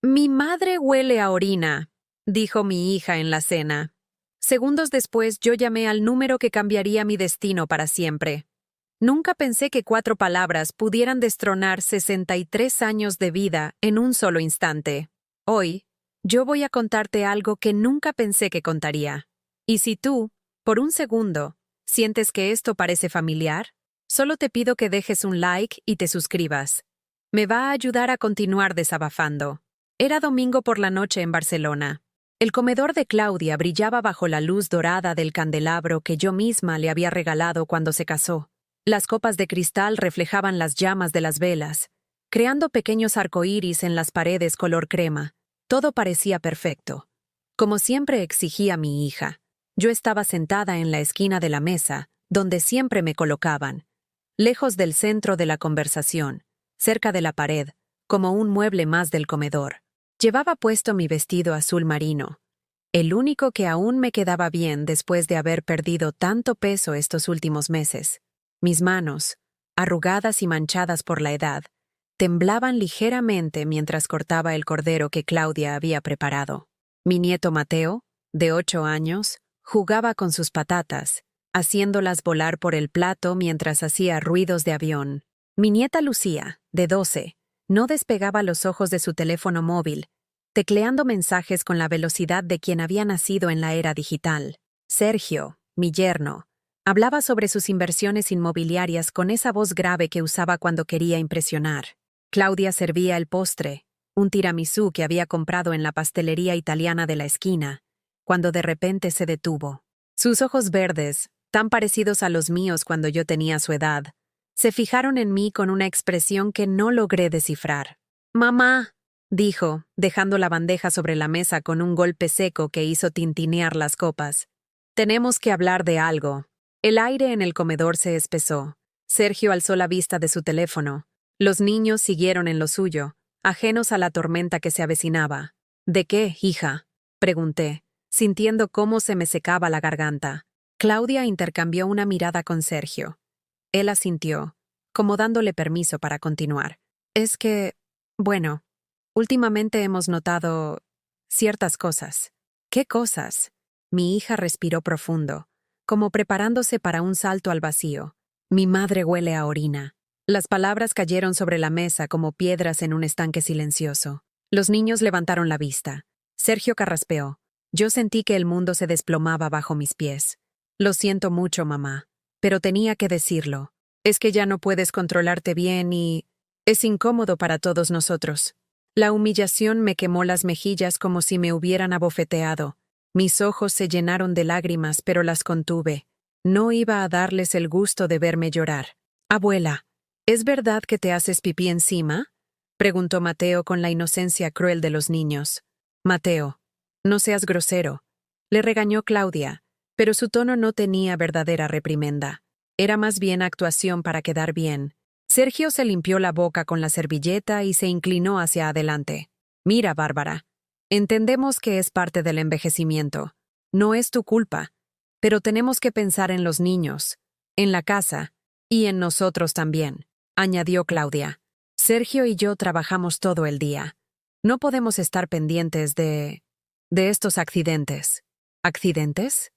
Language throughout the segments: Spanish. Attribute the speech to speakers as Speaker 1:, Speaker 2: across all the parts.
Speaker 1: Mi madre huele a orina, dijo mi hija en la cena. Segundos después yo llamé al número que cambiaría mi destino para siempre. Nunca pensé que 4 palabras pudieran destronar 63 años de vida en un solo instante. Hoy, yo voy a contarte algo que nunca pensé que contaría. Y si tú, por un segundo, sientes que esto parece familiar, solo te pido que dejes un like y te suscribas. Me va a ayudar a continuar desabafando. Era domingo por la noche en Barcelona. El comedor de Claudia brillaba bajo la luz dorada del candelabro que yo misma le había regalado cuando se casó. Las copas de cristal reflejaban las llamas de las velas, creando pequeños arcoíris en las paredes color crema. Todo parecía perfecto. Como siempre exigía mi hija, yo estaba sentada en la esquina de la mesa, donde siempre me colocaban, lejos del centro de la conversación, cerca de la pared, como un mueble más del comedor. Llevaba puesto mi vestido azul marino, el único que aún me quedaba bien después de haber perdido tanto peso estos últimos meses. Mis manos, arrugadas y manchadas por la edad, temblaban ligeramente mientras cortaba el cordero que Claudia había preparado. Mi nieto Mateo, de 8 años, jugaba con sus patatas, haciéndolas volar por el plato mientras hacía ruidos de avión. Mi nieta Lucía, de 12, no despegaba los ojos de su teléfono móvil, tecleando mensajes con la velocidad de quien había nacido en la era digital. Sergio, mi yerno, hablaba sobre sus inversiones inmobiliarias con esa voz grave que usaba cuando quería impresionar. Claudia servía el postre, un tiramisú que había comprado en la pastelería italiana de la esquina, cuando de repente se detuvo. Sus ojos verdes, tan parecidos a los míos cuando yo tenía su edad, se fijaron en mí con una expresión que no logré descifrar. «Mamá», dijo, dejando la bandeja sobre la mesa con un golpe seco que hizo tintinear las copas. «Tenemos que hablar de algo». El aire en el comedor se espesó. Sergio alzó la vista de su teléfono. Los niños siguieron en lo suyo, ajenos a la tormenta que se avecinaba. «¿De qué, hija?», pregunté, sintiendo cómo se me secaba la garganta. Claudia intercambió una mirada con Sergio. Él asintió, como dándole permiso para continuar. «Es que, bueno, últimamente hemos notado ciertas cosas». «¿Qué cosas?». Mi hija respiró profundo, como preparándose para un salto al vacío. «Mi madre huele a orina». Las palabras cayeron sobre la mesa como piedras en un estanque silencioso. Los niños levantaron la vista. Sergio carraspeó. Yo sentí que el mundo se desplomaba bajo mis pies. «Lo siento mucho, mamá, pero tenía que decirlo. Es que ya no puedes controlarte bien y es incómodo para todos nosotros». La humillación me quemó las mejillas como si me hubieran abofeteado. Mis ojos se llenaron de lágrimas, pero las contuve. No iba a darles el gusto de verme llorar. «Abuela, ¿es verdad que te haces pipí encima?», preguntó Mateo con la inocencia cruel de los niños. «Mateo, no seas grosero», le regañó Claudia, pero su tono no tenía verdadera reprimenda. Era más bien actuación para quedar bien. Sergio se limpió la boca con la servilleta y se inclinó hacia adelante. «Mira, Bárbara, entendemos que es parte del envejecimiento. No es tu culpa, pero tenemos que pensar en los niños, en la casa y en nosotros también», añadió Claudia. «Sergio y yo trabajamos todo el día. No podemos estar pendientes de estos accidentes». «¿Accidentes?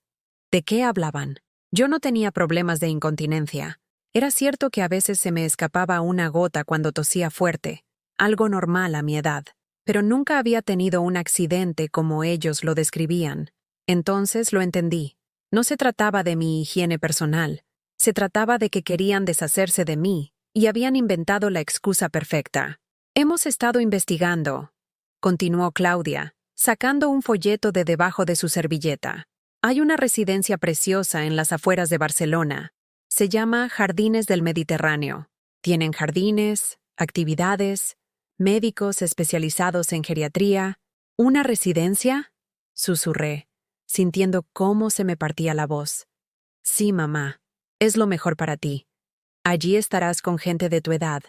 Speaker 1: ¿De qué hablaban?». Yo no tenía problemas de incontinencia. Era cierto que a veces se me escapaba una gota cuando tosía fuerte, algo normal a mi edad, pero nunca había tenido un accidente como ellos lo describían. Entonces lo entendí. No se trataba de mi higiene personal, se trataba de que querían deshacerse de mí y habían inventado la excusa perfecta. «Hemos estado investigando», continuó Claudia, sacando un folleto de debajo de su servilleta. «Hay una residencia preciosa en las afueras de Barcelona. Se llama Jardines del Mediterráneo. Tienen jardines, actividades, médicos especializados en geriatría». «¿Una residencia?», susurré, sintiendo cómo se me partía la voz. «Sí, mamá, es lo mejor para ti. Allí estarás con gente de tu edad.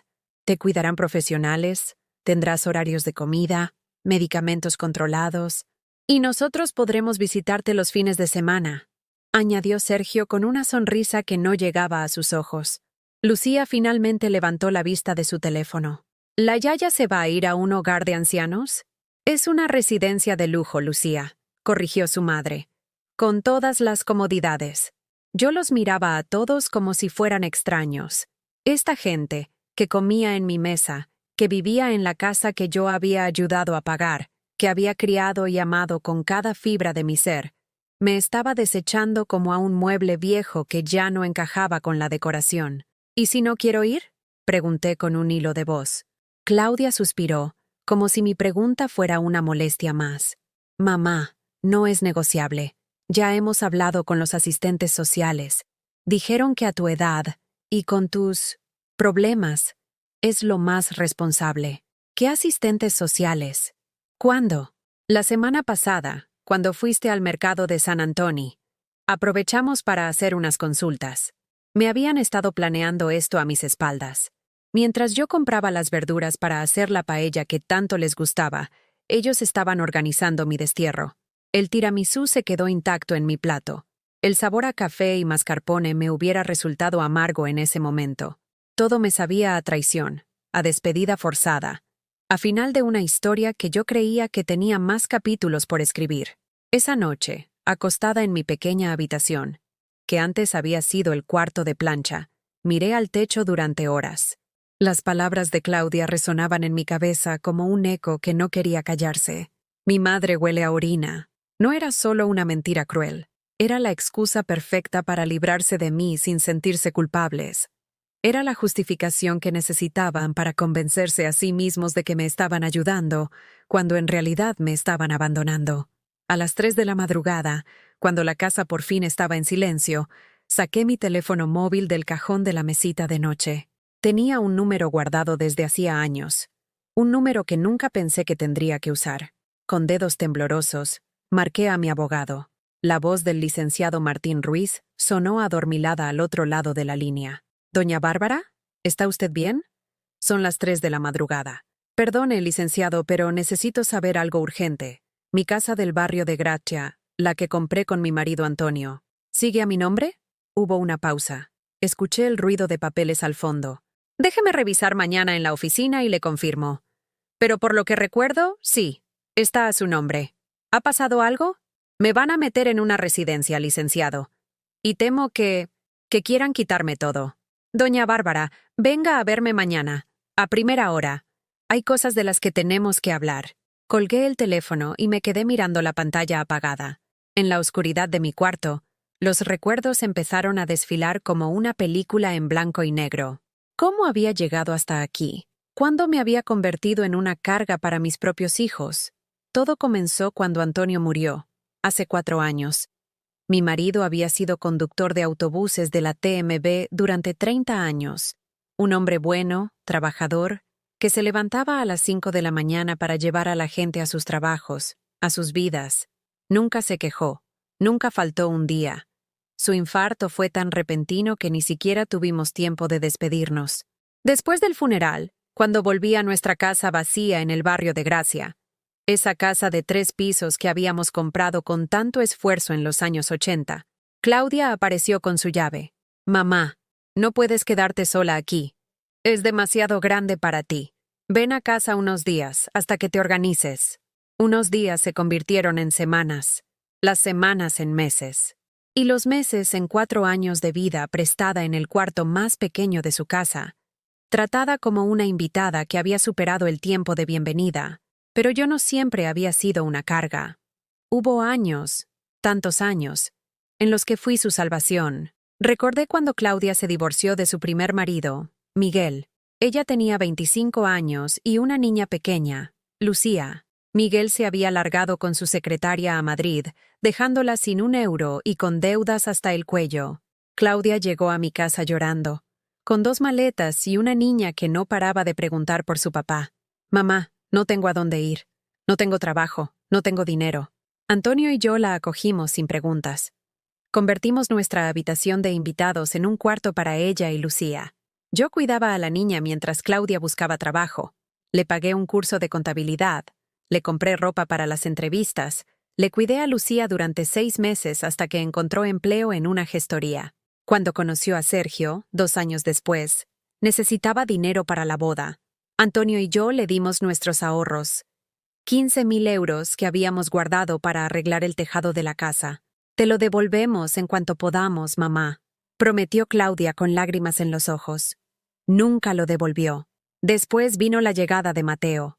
Speaker 1: Te cuidarán profesionales, tendrás horarios de comida, medicamentos controlados, y nosotros podremos visitarte los fines de semana», añadió Sergio con una sonrisa que no llegaba a sus ojos. Lucía finalmente levantó la vista de su teléfono. «¿La Yaya se va a ir a un hogar de ancianos?», Es una residencia de lujo, Lucía, corrigió su madre, con todas las comodidades. Yo los miraba a todos como si fueran extraños. Esta gente, que comía en mi mesa, que vivía en la casa que yo había ayudado a pagar, que había criado y amado con cada fibra de mi ser, me estaba desechando como a un mueble viejo que ya no encajaba con la decoración. ¿Y si no quiero ir?, pregunté con un hilo de voz. Claudia suspiró, como si mi pregunta fuera una molestia más. Mamá, no es negociable. Ya hemos hablado con los asistentes sociales. Dijeron que a tu edad, y con tus problemas, es lo más responsable. ¿Qué asistentes sociales? ¿Cuándo? La semana pasada, cuando fuiste al mercado de San Antonio. Aprovechamos para hacer unas consultas. Me habían estado planeando esto a mis espaldas. Mientras yo compraba las verduras para hacer la paella que tanto les gustaba, ellos estaban organizando mi destierro. El tiramisú se quedó intacto en mi plato. El sabor a café y mascarpone me hubiera resultado amargo en ese momento. Todo me sabía a traición, a despedida forzada, a final de una historia que yo creía que tenía más capítulos por escribir. Esa noche, acostada en mi pequeña habitación, que antes había sido el cuarto de plancha, miré al techo durante horas. Las palabras de Claudia resonaban en mi cabeza como un eco que no quería callarse. Mi madre huele a orina. No era solo una mentira cruel. Era la excusa perfecta para librarse de mí sin sentirse culpables. Era la justificación que necesitaban para convencerse a sí mismos de que me estaban ayudando, cuando en realidad me estaban abandonando. A las 3 de la madrugada, cuando la casa por fin estaba en silencio, saqué mi teléfono móvil del cajón de la mesita de noche. Tenía un número guardado desde hacía años. Un número que nunca pensé que tendría que usar. Con dedos temblorosos, marqué a mi abogado. La voz del licenciado Martín Ruiz sonó adormilada al otro lado de la línea. «¿Doña Bárbara? ¿Está usted bien?» Son las 3 de la madrugada. Perdone, licenciado, pero necesito saber algo urgente. Mi casa del barrio de Gracia, la que compré con mi marido Antonio. ¿Sigue a mi nombre? Hubo una pausa. Escuché el ruido de papeles al fondo. Déjeme revisar mañana en la oficina y le confirmo. Pero por lo que recuerdo, sí, está a su nombre. ¿Ha pasado algo? Me van a meter en una residencia, licenciado. Y temo que quieran quitarme todo. Doña Bárbara, venga a verme mañana, a primera hora. Hay cosas de las que tenemos que hablar. Colgué el teléfono y me quedé mirando la pantalla apagada. En la oscuridad de mi cuarto, los recuerdos empezaron a desfilar como una película en blanco y negro. ¿Cómo había llegado hasta aquí? ¿Cuándo me había convertido en una carga para mis propios hijos? Todo comenzó cuando Antonio murió, hace 4 años. Mi marido había sido conductor de autobuses de la TMB durante 30 años. Un hombre bueno, trabajador, que se levantaba a las 5 de la mañana para llevar a la gente a sus trabajos, a sus vidas. Nunca se quejó, nunca faltó un día. Su infarto fue tan repentino que ni siquiera tuvimos tiempo de despedirnos. Después del funeral, cuando volví a nuestra casa vacía en el barrio de Gracia, esa casa de 3 pisos que habíamos comprado con tanto esfuerzo en los años 80, Claudia apareció con su llave. «Mamá, no puedes quedarte sola aquí. Es demasiado grande para ti. Ven a casa unos días, hasta que te organices». Unos días se convirtieron en semanas, las semanas en meses, y los meses en 4 años de vida prestada en el cuarto más pequeño de su casa, tratada como una invitada que había superado el tiempo de bienvenida. Pero yo no siempre había sido una carga. Hubo años, tantos años, en los que fui su salvación. Recordé cuando Claudia se divorció de su primer marido, Miguel. Ella tenía 25 años y una niña pequeña, Lucía. Miguel se había largado con su secretaria a Madrid, dejándola sin un euro y con deudas hasta el cuello. Claudia llegó a mi casa llorando, con 2 maletas y una niña que no paraba de preguntar por su papá. «Mamá, no tengo a dónde ir. No tengo trabajo. No tengo dinero». Antonio y yo la acogimos sin preguntas. Convertimos nuestra habitación de invitados en un cuarto para ella y Lucía. Yo cuidaba a la niña mientras Claudia buscaba trabajo. Le pagué un curso de contabilidad. Le compré ropa para las entrevistas. Le cuidé a Lucía durante 6 meses hasta que encontró empleo en una gestoría. Cuando conoció a Sergio, 2 años después, necesitaba dinero para la boda. Antonio y yo le dimos nuestros ahorros. 15.000 euros que habíamos guardado para arreglar el tejado de la casa. Te lo devolvemos en cuanto podamos, mamá, prometió Claudia con lágrimas en los ojos. Nunca lo devolvió. Después vino la llegada de Mateo.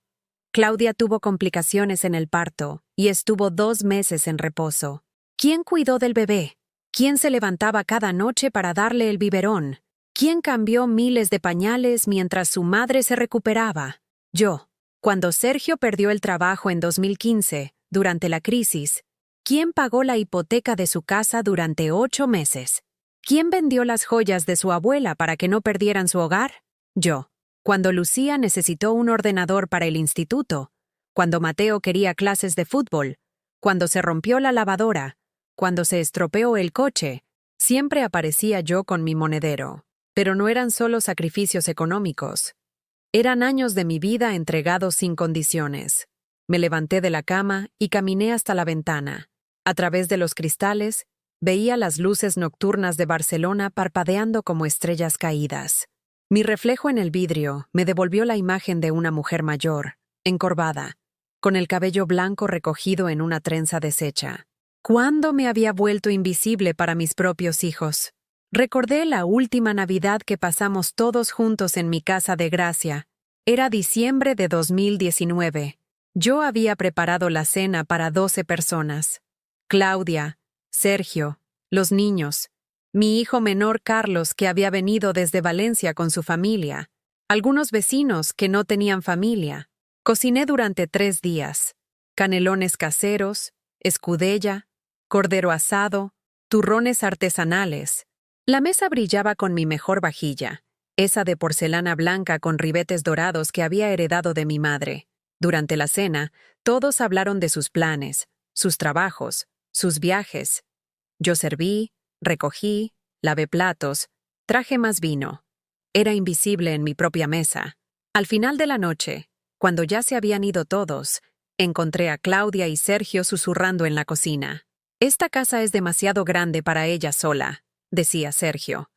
Speaker 1: Claudia tuvo complicaciones en el parto y estuvo 2 meses en reposo. ¿Quién cuidó del bebé? ¿Quién se levantaba cada noche para darle el biberón? ¿Quién cambió miles de pañales mientras su madre se recuperaba? Yo. Cuando Sergio perdió el trabajo en 2015, durante la crisis, ¿quién pagó la hipoteca de su casa durante 8 meses? ¿Quién vendió las joyas de su abuela para que no perdieran su hogar? Yo. Cuando Lucía necesitó un ordenador para el instituto, cuando Mateo quería clases de fútbol, cuando se rompió la lavadora, cuando se estropeó el coche, siempre aparecía yo con mi monedero. Pero no eran solo sacrificios económicos. Eran años de mi vida entregados sin condiciones. Me levanté de la cama y caminé hasta la ventana. A través de los cristales, veía las luces nocturnas de Barcelona parpadeando como estrellas caídas. Mi reflejo en el vidrio me devolvió la imagen de una mujer mayor, encorvada, con el cabello blanco recogido en una trenza deshecha. ¿Cuándo me había vuelto invisible para mis propios hijos? Recordé la última Navidad que pasamos todos juntos en mi casa de Gracia. Era diciembre de 2019. Yo había preparado la cena para 12 personas. Claudia, Sergio, los niños, mi hijo menor Carlos, que había venido desde Valencia con su familia, algunos vecinos que no tenían familia. Cociné durante 3 días. Canelones caseros, escudella, cordero asado, turrones artesanales. La mesa brillaba con mi mejor vajilla, esa de porcelana blanca con ribetes dorados que había heredado de mi madre. Durante la cena, todos hablaron de sus planes, sus trabajos, sus viajes. Yo serví, recogí, lavé platos, traje más vino. Era invisible en mi propia mesa. Al final de la noche, cuando ya se habían ido todos, encontré a Claudia y Sergio susurrando en la cocina. Esta casa es demasiado grande para ella sola, decía Sergio.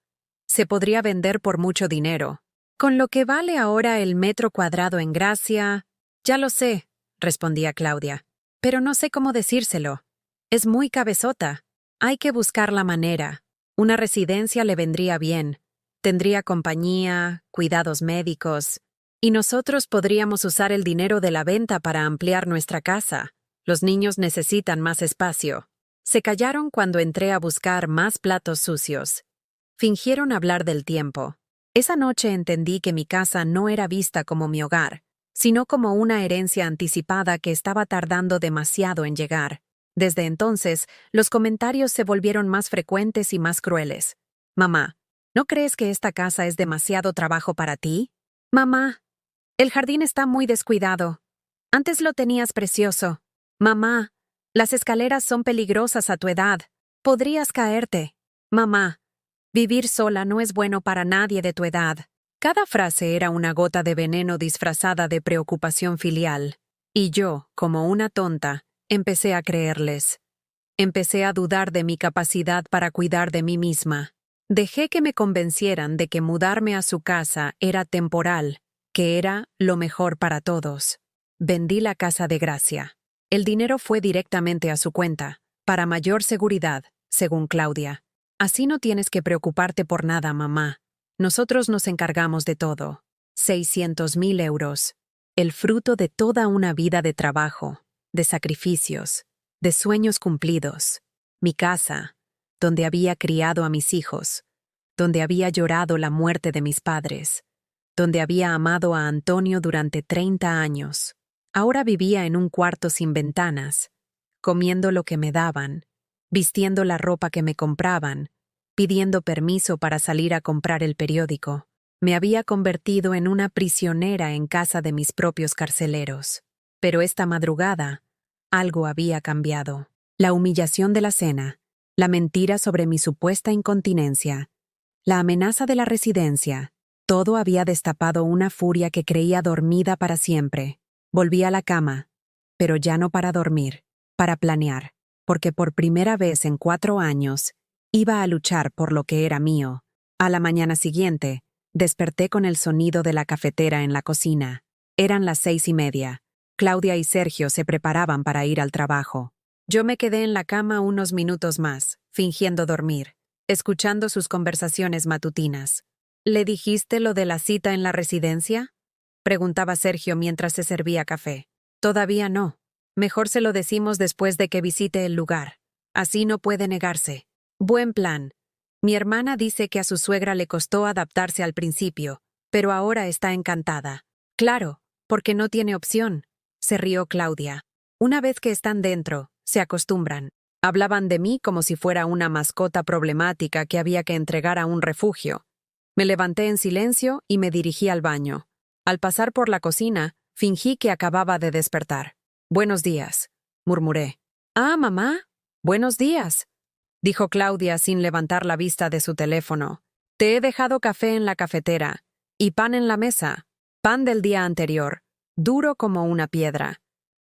Speaker 1: Se podría vender por mucho dinero. Con lo que vale ahora el metro cuadrado en Gracia. Ya lo sé, respondía Claudia, pero no sé cómo decírselo. Es muy cabezota. Hay que buscar la manera. Una residencia le vendría bien. Tendría compañía, cuidados médicos. Y nosotros podríamos usar el dinero de la venta para ampliar nuestra casa. Los niños necesitan más espacio. Se callaron cuando entré a buscar más platos sucios. Fingieron hablar del tiempo. Esa noche entendí que mi casa no era vista como mi hogar, sino como una herencia anticipada que estaba tardando demasiado en llegar. Desde entonces, los comentarios se volvieron más frecuentes y más crueles. Mamá, ¿no crees que esta casa es demasiado trabajo para ti? Mamá, el jardín está muy descuidado. Antes lo tenías precioso. Mamá, las escaleras son peligrosas a tu edad. Podrías caerte. Mamá, vivir sola no es bueno para nadie de tu edad. Cada frase era una gota de veneno disfrazada de preocupación filial. Y yo, como una tonta, empecé a creerles. Empecé a dudar de mi capacidad para cuidar de mí misma. Dejé que me convencieran de que mudarme a su casa era temporal, que era lo mejor para todos. Vendí la casa de Gracia. El dinero fue directamente a su cuenta, para mayor seguridad, según Claudia. Así no tienes que preocuparte por nada, mamá. Nosotros nos encargamos de todo. 600.000 euros. El fruto de toda una vida de trabajo, de sacrificios, de sueños cumplidos. Mi casa, donde había criado a mis hijos, donde había llorado la muerte de mis padres, donde había amado a Antonio durante 30 años. Ahora vivía en un cuarto sin ventanas, comiendo lo que me daban, vistiendo la ropa que me compraban, pidiendo permiso para salir a comprar el periódico. Me había convertido en una prisionera en casa de mis propios carceleros. Pero esta madrugada, algo había cambiado. La humillación de la cena, la mentira sobre mi supuesta incontinencia, la amenaza de la residencia, todo había destapado una furia que creía dormida para siempre. Volví a la cama, pero ya no para dormir, para planear, porque por primera vez en 4 años, iba a luchar por lo que era mío. A la mañana siguiente, desperté con el sonido de la cafetera en la cocina. Eran las 6:30. Claudia y Sergio se preparaban para ir al trabajo. Yo me quedé en la cama unos minutos más, fingiendo dormir, escuchando sus conversaciones matutinas. ¿Le dijiste lo de la cita en la residencia?, preguntaba Sergio mientras se servía café. Todavía no. Mejor se lo decimos después de que visite el lugar. Así no puede negarse. Buen plan. Mi hermana dice que a su suegra le costó adaptarse al principio, pero ahora está encantada. Claro, porque no tiene opción, se rió Claudia. Una vez que están dentro, se acostumbran. Hablaban de mí como si fuera una mascota problemática que había que entregar a un refugio. Me levanté en silencio y me dirigí al baño. Al pasar por la cocina, fingí que acababa de despertar. «Buenos días», murmuré. «Ah, mamá. Buenos días», dijo Claudia sin levantar la vista de su teléfono. «Te he dejado café en la cafetera y pan en la mesa. Pan del día anterior, duro como una piedra.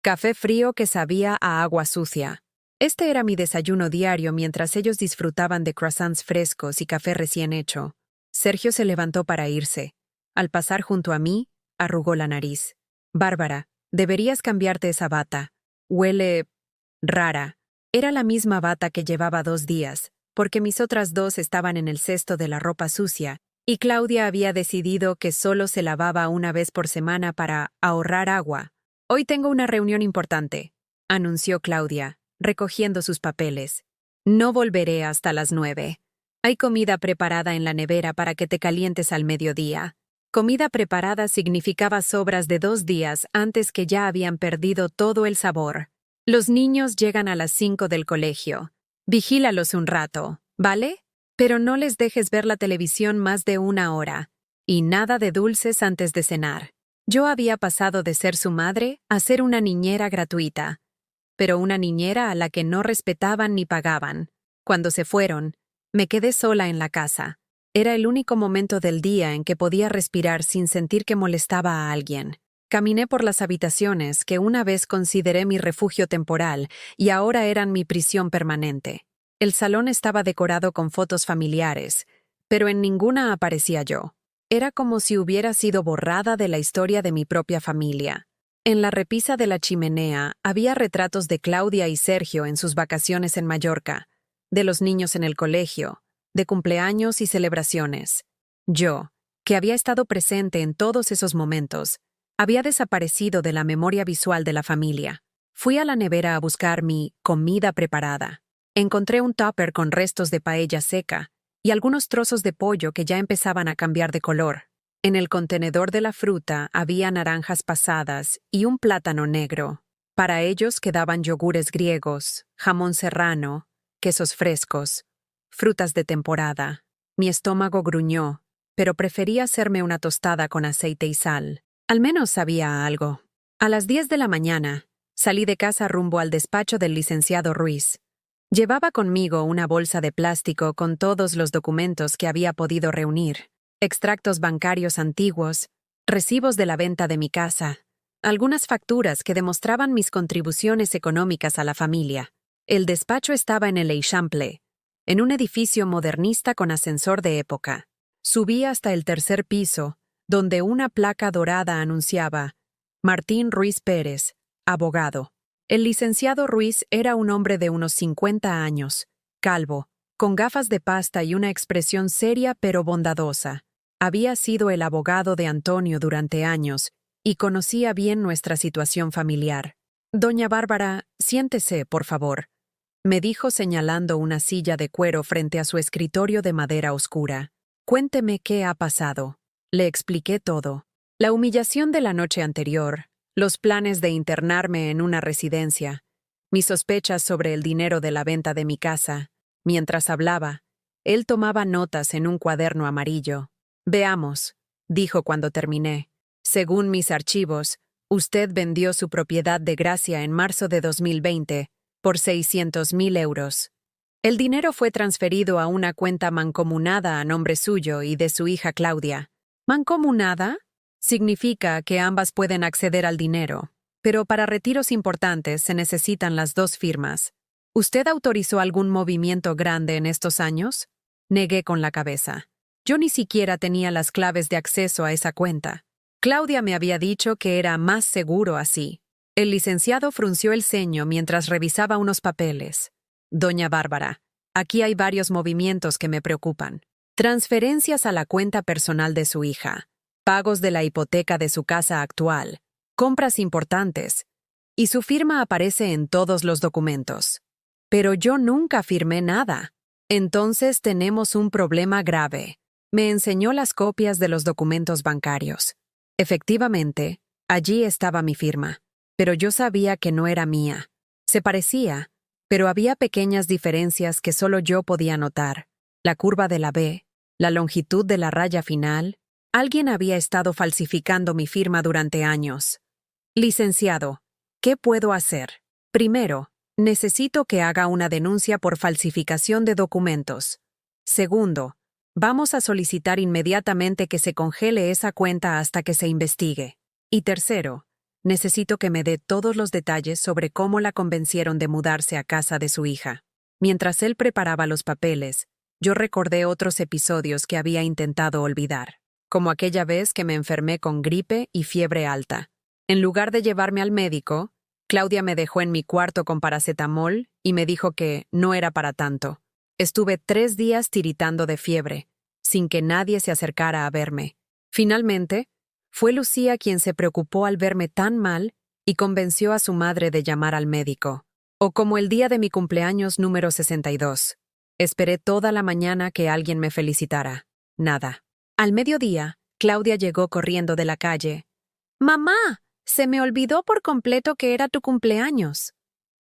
Speaker 1: Café frío que sabía a agua sucia». Este era mi desayuno diario mientras ellos disfrutaban de croissants frescos y café recién hecho. Sergio se levantó para irse. Al pasar junto a mí, arrugó la nariz. «Bárbara, deberías cambiarte esa bata. Huele rara». Era la misma bata que llevaba 2 días, porque mis otras 2 estaban en el cesto de la ropa sucia, y Claudia había decidido que solo se lavaba una vez por semana para ahorrar agua. «Hoy tengo una reunión importante», anunció Claudia, recogiendo sus papeles. «No volveré hasta las 9. Hay comida preparada en la nevera para que te calientes al mediodía». Comida preparada significaba sobras de 2 días antes que ya habían perdido todo el sabor. «Los niños llegan a las 5 del colegio. Vigílalos un rato, ¿vale? Pero no les dejes ver la televisión más de 1 hora. Y nada de dulces antes de cenar». Yo había pasado de ser su madre a ser una niñera gratuita, pero una niñera a la que no respetaban ni pagaban. Cuando se fueron, me quedé sola en la casa. Era el único momento del día en que podía respirar sin sentir que molestaba a alguien. Caminé por las habitaciones que una vez consideré mi refugio temporal y ahora eran mi prisión permanente. El salón estaba decorado con fotos familiares, pero en ninguna aparecía yo. Era como si hubiera sido borrada de la historia de mi propia familia. En la repisa de la chimenea había retratos de Claudia y Sergio en sus vacaciones en Mallorca, de los niños en el colegio, de cumpleaños y celebraciones. Yo, que había estado presente en todos esos momentos, había desaparecido de la memoria visual de la familia. Fui a la nevera a buscar mi comida preparada. Encontré un tupper con restos de paella seca y algunos trozos de pollo que ya empezaban a cambiar de color. En el contenedor de la fruta había naranjas pasadas y un plátano negro. Para ellos quedaban yogures griegos, jamón serrano, quesos frescos, frutas de temporada. Mi estómago gruñó, pero preferí hacerme una tostada con aceite y sal. Al menos sabía algo. A las 10 de la mañana, salí de casa rumbo al despacho del licenciado Ruiz. Llevaba conmigo una bolsa de plástico con todos los documentos que había podido reunir, extractos bancarios antiguos, recibos de la venta de mi casa, algunas facturas que demostraban mis contribuciones económicas a la familia. El despacho estaba en el Eixample, en un edificio modernista con ascensor de época. Subí hasta el 3er piso, donde una placa dorada anunciaba «Martín Ruiz Pérez, abogado». El licenciado Ruiz era un hombre de unos 50 años, calvo, con gafas de pasta y una expresión seria pero bondadosa. Había sido el abogado de Antonio durante años y conocía bien nuestra situación familiar. «Doña Bárbara, siéntese, por favor», me dijo señalando una silla de cuero frente a su escritorio de madera oscura. «Cuénteme qué ha pasado». Le expliqué todo. La humillación de la noche anterior, los planes de internarme en una residencia, mis sospechas sobre el dinero de la venta de mi casa. Mientras hablaba, él tomaba notas en un cuaderno amarillo. «Veamos», dijo cuando terminé. «Según mis archivos, usted vendió su propiedad de Gracia en marzo de 2020 por 600.000 euros. El dinero fue transferido a una cuenta mancomunada a nombre suyo y de su hija Claudia». «¿Mancomunada?» Significa que ambas pueden acceder al dinero, pero para retiros importantes se necesitan las 2 firmas. ¿Usted autorizó algún movimiento grande en estos años? Negué con la cabeza. Yo ni siquiera tenía las claves de acceso a esa cuenta. Claudia me había dicho que era más seguro así. El licenciado frunció el ceño mientras revisaba unos papeles. Doña Bárbara, aquí hay varios movimientos que me preocupan. Transferencias a la cuenta personal de su hija, pagos de la hipoteca de su casa actual, compras importantes, y su firma aparece en todos los documentos. Pero yo nunca firmé nada. Entonces tenemos un problema grave. Me enseñó las copias de los documentos bancarios. Efectivamente, allí estaba mi firma, pero yo sabía que no era mía. Se parecía, pero había pequeñas diferencias que solo yo podía notar. La curva de la B, la longitud de la raya final. Alguien había estado falsificando mi firma durante años. Licenciado, ¿qué puedo hacer? Primero, necesito que haga una denuncia por falsificación de documentos. Segundo, vamos a solicitar inmediatamente que se congele esa cuenta hasta que se investigue. Y tercero, necesito que me dé todos los detalles sobre cómo la convencieron de mudarse a casa de su hija. Mientras él preparaba los papeles, yo recordé otros episodios que había intentado olvidar, como aquella vez que me enfermé con gripe y fiebre alta. En lugar de llevarme al médico, Claudia me dejó en mi cuarto con paracetamol y me dijo que no era para tanto. Estuve 3 días tiritando de fiebre, sin que nadie se acercara a verme. Finalmente, fue Lucía quien se preocupó al verme tan mal y convenció a su madre de llamar al médico. O como el día de mi cumpleaños número 62. Esperé toda la mañana que alguien me felicitara. Nada. Al mediodía, Claudia llegó corriendo de la calle. «¡Mamá! Se me olvidó por completo que era tu cumpleaños.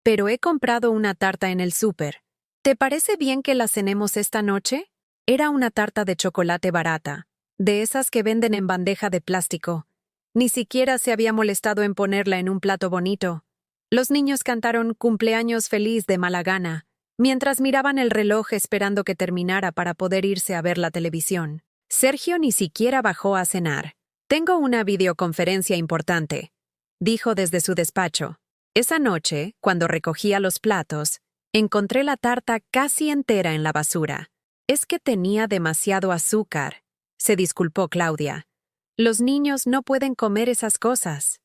Speaker 1: Pero he comprado una tarta en el súper. ¿Te parece bien que la cenemos esta noche?» Era una tarta de chocolate barata, de esas que venden en bandeja de plástico. Ni siquiera se había molestado en ponerla en un plato bonito. Los niños cantaron «Cumpleaños feliz» de mala gana, mientras miraban el reloj esperando que terminara para poder irse a ver la televisión. Sergio ni siquiera bajó a cenar. «Tengo una videoconferencia importante», dijo desde su despacho. Esa noche, cuando recogía los platos, encontré la tarta casi entera en la basura. «Es que tenía demasiado azúcar», se disculpó Claudia. «Los niños no pueden comer esas cosas».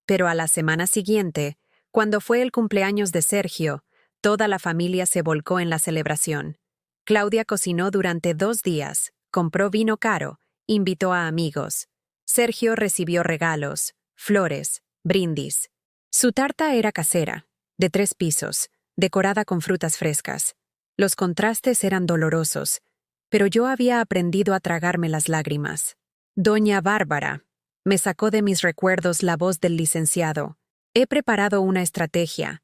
Speaker 1: Pero a la semana siguiente, cuando fue el cumpleaños de Sergio, toda la familia se volcó en la celebración. Claudia cocinó durante 2 días, compró vino caro, invitó a amigos. Sergio recibió regalos, flores, brindis. Su tarta era casera, de 3 pisos, decorada con frutas frescas. Los contrastes eran dolorosos, pero yo había aprendido a tragarme las lágrimas. «Doña Bárbara», me sacó de mis recuerdos la voz del licenciado. «He preparado una estrategia.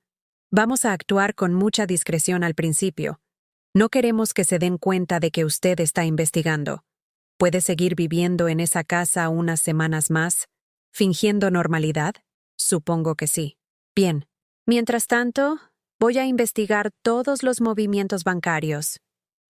Speaker 1: Vamos a actuar con mucha discreción al principio. No queremos que se den cuenta de que usted está investigando. ¿Puede seguir viviendo en esa casa unas semanas más, fingiendo normalidad? Supongo que sí. Bien. Mientras tanto, voy a investigar todos los movimientos bancarios.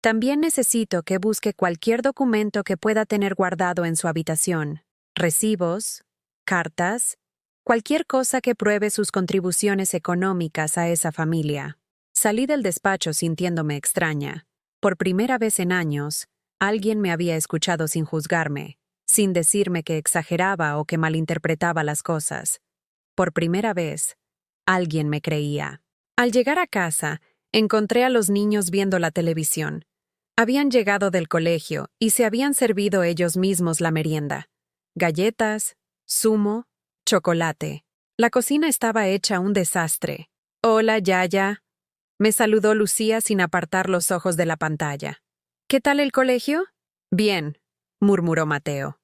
Speaker 1: También necesito que busque cualquier documento que pueda tener guardado en su habitación. Recibos, cartas, cualquier cosa que pruebe sus contribuciones económicas a esa familia». Salí del despacho sintiéndome extraña. Por primera vez en años, alguien me había escuchado sin juzgarme, sin decirme que exageraba o que malinterpretaba las cosas. Por primera vez, alguien me creía. Al llegar a casa, encontré a los niños viendo la televisión. Habían llegado del colegio y se habían servido ellos mismos la merienda. Galletas, zumo, chocolate. La cocina estaba hecha un desastre. «Hola, Yaya», me saludó Lucía sin apartar los ojos de la pantalla. «¿Qué tal el colegio?» «Bien», murmuró Mateo.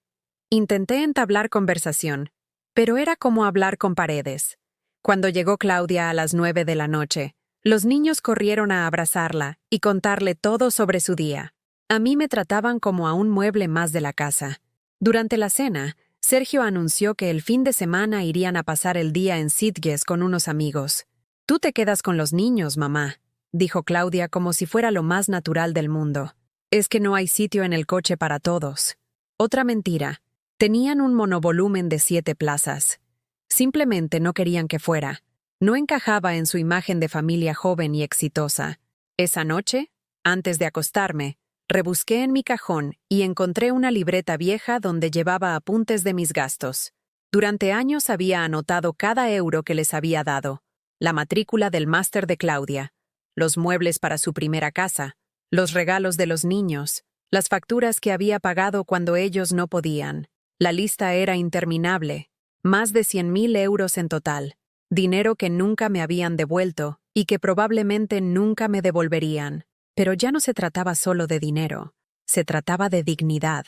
Speaker 1: Intenté entablar conversación, pero era como hablar con paredes. Cuando llegó Claudia a las 9 de la noche, los niños corrieron a abrazarla y contarle todo sobre su día. A mí me trataban como a un mueble más de la casa. Durante la cena, Sergio anunció que el fin de semana irían a pasar el día en Sitges con unos amigos. «Tú te quedas con los niños, mamá», dijo Claudia como si fuera lo más natural del mundo. «Es que no hay sitio en el coche para todos». Otra mentira. Tenían un monovolumen de 7 plazas. Simplemente no querían que fuera. No encajaba en su imagen de familia joven y exitosa. Esa noche, antes de acostarme, rebusqué en mi cajón y encontré una libreta vieja donde llevaba apuntes de mis gastos. Durante años había anotado cada euro que les había dado, la matrícula del máster de Claudia, los muebles para su primera casa, los regalos de los niños, las facturas que había pagado cuando ellos no podían. La lista era interminable, más de 100.000 euros en total, dinero que nunca me habían devuelto y que probablemente nunca me devolverían. Pero ya no se trataba solo de dinero, se trataba de dignidad,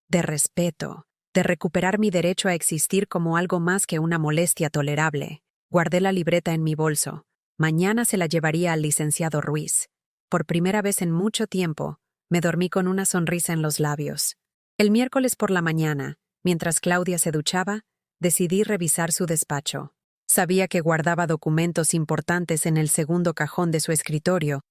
Speaker 1: de respeto, de recuperar mi derecho a existir como algo más que una molestia tolerable. Guardé la libreta en mi bolso. Mañana se la llevaría al licenciado Ruiz. Por primera vez en mucho tiempo, me dormí con una sonrisa en los labios. El miércoles por la mañana, mientras Claudia se duchaba, decidí revisar su despacho. Sabía que guardaba documentos importantes en el segundo cajón de su escritorio,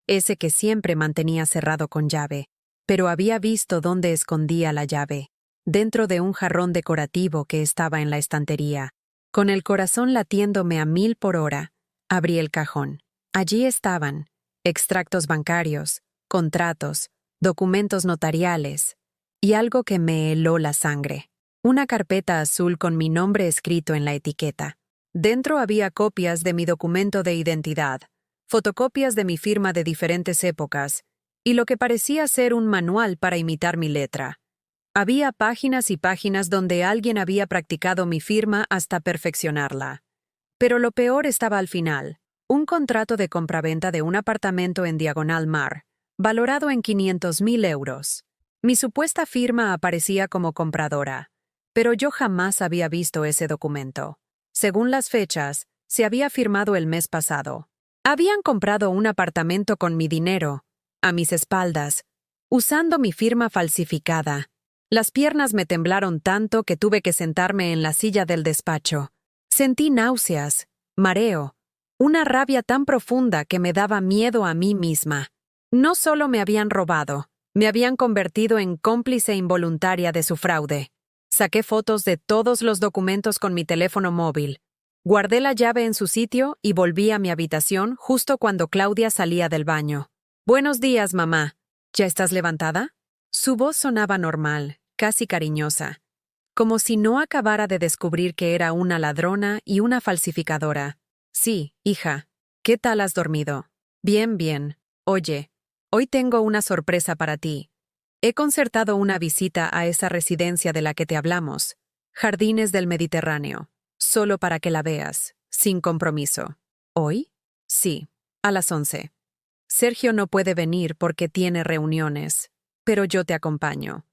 Speaker 1: ese que siempre mantenía cerrado con llave, pero había visto dónde escondía la llave, dentro de un jarrón decorativo que estaba en la estantería. Con el corazón latiéndome a 1000 por hora, abrí el cajón. Allí estaban extractos bancarios, contratos, documentos notariales y algo que me heló la sangre. Una carpeta azul con mi nombre escrito en la etiqueta. Dentro había copias de mi documento de identidad, fotocopias de mi firma de diferentes épocas y lo que parecía ser un manual para imitar mi letra. Había páginas y páginas donde alguien había practicado mi firma hasta perfeccionarla. Pero lo peor estaba al final. Un contrato de compraventa de un apartamento en Diagonal Mar, valorado en 500.000 euros. Mi supuesta firma aparecía como compradora, pero yo jamás había visto ese documento. Según las fechas, se había firmado el mes pasado. Habían comprado un apartamento con mi dinero, a mis espaldas, usando mi firma falsificada. Las piernas me temblaron tanto que tuve que sentarme en la silla del despacho. Sentí náuseas, mareo, una rabia tan profunda que me daba miedo a mí misma. No solo me habían robado, me habían convertido en cómplice involuntaria de su fraude. Saqué fotos de todos los documentos con mi teléfono móvil. Guardé la llave en su sitio y volví a mi habitación justo cuando Claudia salía del baño. «Buenos días, mamá. ¿Ya estás levantada?» Su voz sonaba normal, casi cariñosa, como si no acabara de descubrir que era una ladrona y una falsificadora. «Sí, hija. ¿Qué tal has dormido?» «Bien, bien. Oye, hoy tengo una sorpresa para ti. He concertado una visita a esa residencia de la que te hablamos, Jardines del Mediterráneo, solo para que la veas, sin compromiso». «¿Hoy?» «Sí, a las 11. Sergio no puede venir porque tiene reuniones, pero yo te acompaño.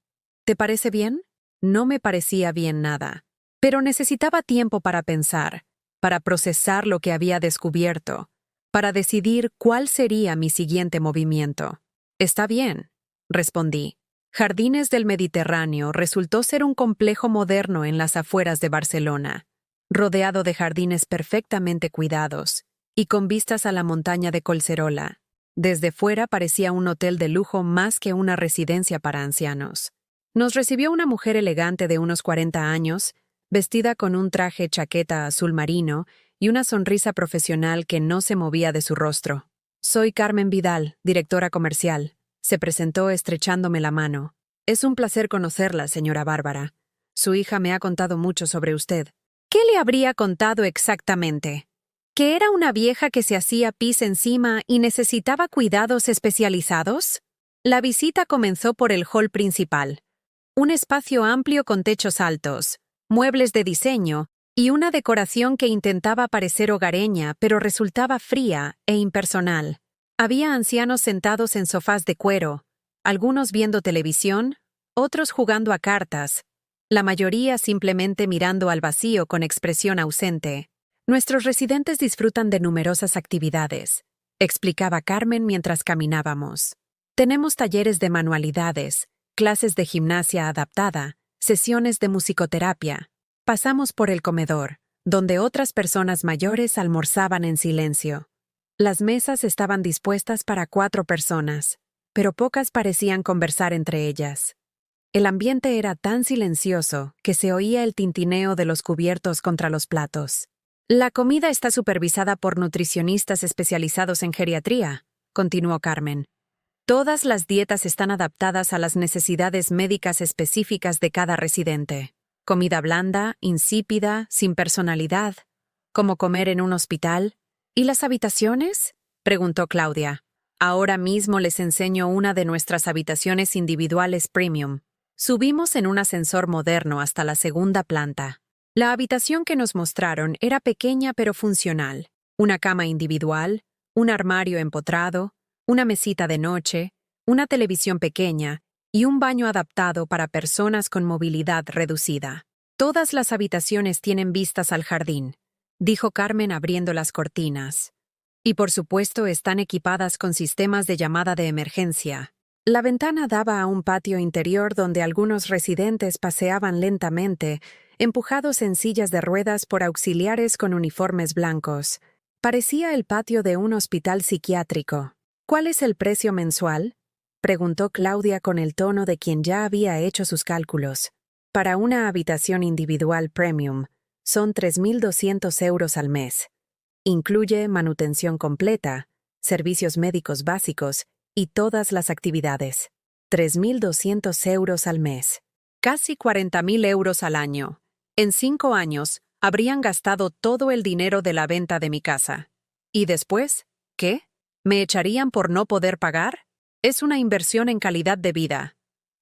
Speaker 1: ¿Te parece bien?» No me parecía bien nada, pero necesitaba tiempo para pensar, para procesar lo que había descubierto, para decidir cuál sería mi siguiente movimiento. «Está bien», respondí. Jardines del Mediterráneo resultó ser un complejo moderno en las afueras de Barcelona, rodeado de jardines perfectamente cuidados y con vistas a la montaña de Collserola. Desde fuera parecía un hotel de lujo más que una residencia para ancianos. Nos recibió una mujer elegante de unos 40 años, vestida con un traje chaqueta azul marino y una sonrisa profesional que no se movía de su rostro. «Soy Carmen Vidal, directora comercial», se presentó estrechándome la mano. «Es un placer conocerla, señora Bárbara. Su hija me ha contado mucho sobre usted». ¿Qué le habría contado exactamente? ¿Que era una vieja que se hacía pis encima y necesitaba cuidados especializados? La visita comenzó por el hall principal. Un espacio amplio con techos altos, muebles de diseño y una decoración que intentaba parecer hogareña pero resultaba fría e impersonal. Había ancianos sentados en sofás de cuero, algunos viendo televisión, otros jugando a cartas, la mayoría simplemente mirando al vacío con expresión ausente. «Nuestros residentes disfrutan de numerosas actividades», explicaba Carmen mientras caminábamos. «Tenemos talleres de manualidades, clases de gimnasia adaptada, sesiones de musicoterapia. Pasamos por el comedor, donde otras personas mayores almorzaban en silencio. Las mesas estaban dispuestas para 4 personas, pero pocas parecían conversar entre ellas. El ambiente era tan silencioso que se oía el tintineo de los cubiertos contra los platos. «La comida está supervisada por nutricionistas especializados en geriatría», continuó Carmen. «Todas las dietas están adaptadas a las necesidades médicas específicas de cada residente. Comida blanda, insípida, sin personalidad. ¿Como comer en un hospital? ¿Y las habitaciones? Preguntó Claudia. Ahora mismo les enseño una de nuestras habitaciones individuales premium. Subimos en un ascensor moderno hasta la segunda planta. La habitación que nos mostraron era pequeña pero funcional. Una cama individual, un armario empotrado, una mesita de noche, una televisión pequeña y un baño adaptado para personas con movilidad reducida. Todas las habitaciones tienen vistas al jardín, dijo Carmen abriendo las cortinas. Y por supuesto están equipadas con sistemas de llamada de emergencia. La ventana daba a un patio interior donde algunos residentes paseaban lentamente, empujados en sillas de ruedas por auxiliares con uniformes blancos. Parecía el patio de un hospital psiquiátrico. ¿Cuál es el precio mensual?, preguntó Claudia con el tono de quien ya había hecho sus cálculos. Para una habitación individual premium, son 3.200 euros al mes. Incluye manutención completa, servicios médicos básicos y todas las actividades. 3.200 euros al mes. Casi 40.000 euros al año. En 5 años, habrían gastado todo el dinero de la venta de mi casa. ¿Y después? ¿Qué? ¿Me echarían por no poder pagar? Es una inversión en calidad de vida,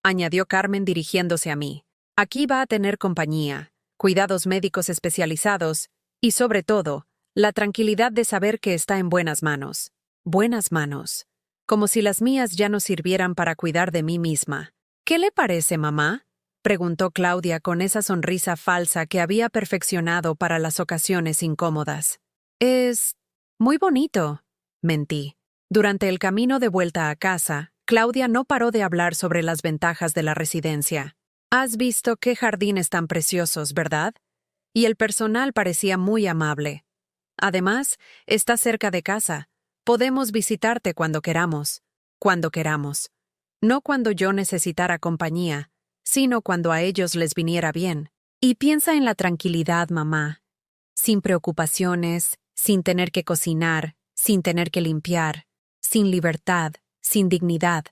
Speaker 1: añadió Carmen dirigiéndose a mí. Aquí va a tener compañía, cuidados médicos especializados y, sobre todo, la tranquilidad de saber que está en buenas manos. Buenas manos. Como si las mías ya no sirvieran para cuidar de mí misma. ¿Qué le parece, mamá?, preguntó Claudia con esa sonrisa falsa que había perfeccionado para las ocasiones incómodas. Es muy bonito, mentí. Durante el camino de vuelta a casa, Claudia no paró de hablar sobre las ventajas de la residencia. Has visto qué jardines tan preciosos, ¿verdad? Y el personal parecía muy amable. Además, está cerca de casa. Podemos visitarte cuando queramos. Cuando queramos. No cuando yo necesitara compañía, sino cuando a ellos les viniera bien. Y piensa en la tranquilidad, mamá. Sin preocupaciones, sin tener que cocinar, sin tener que limpiar, sin libertad, sin dignidad,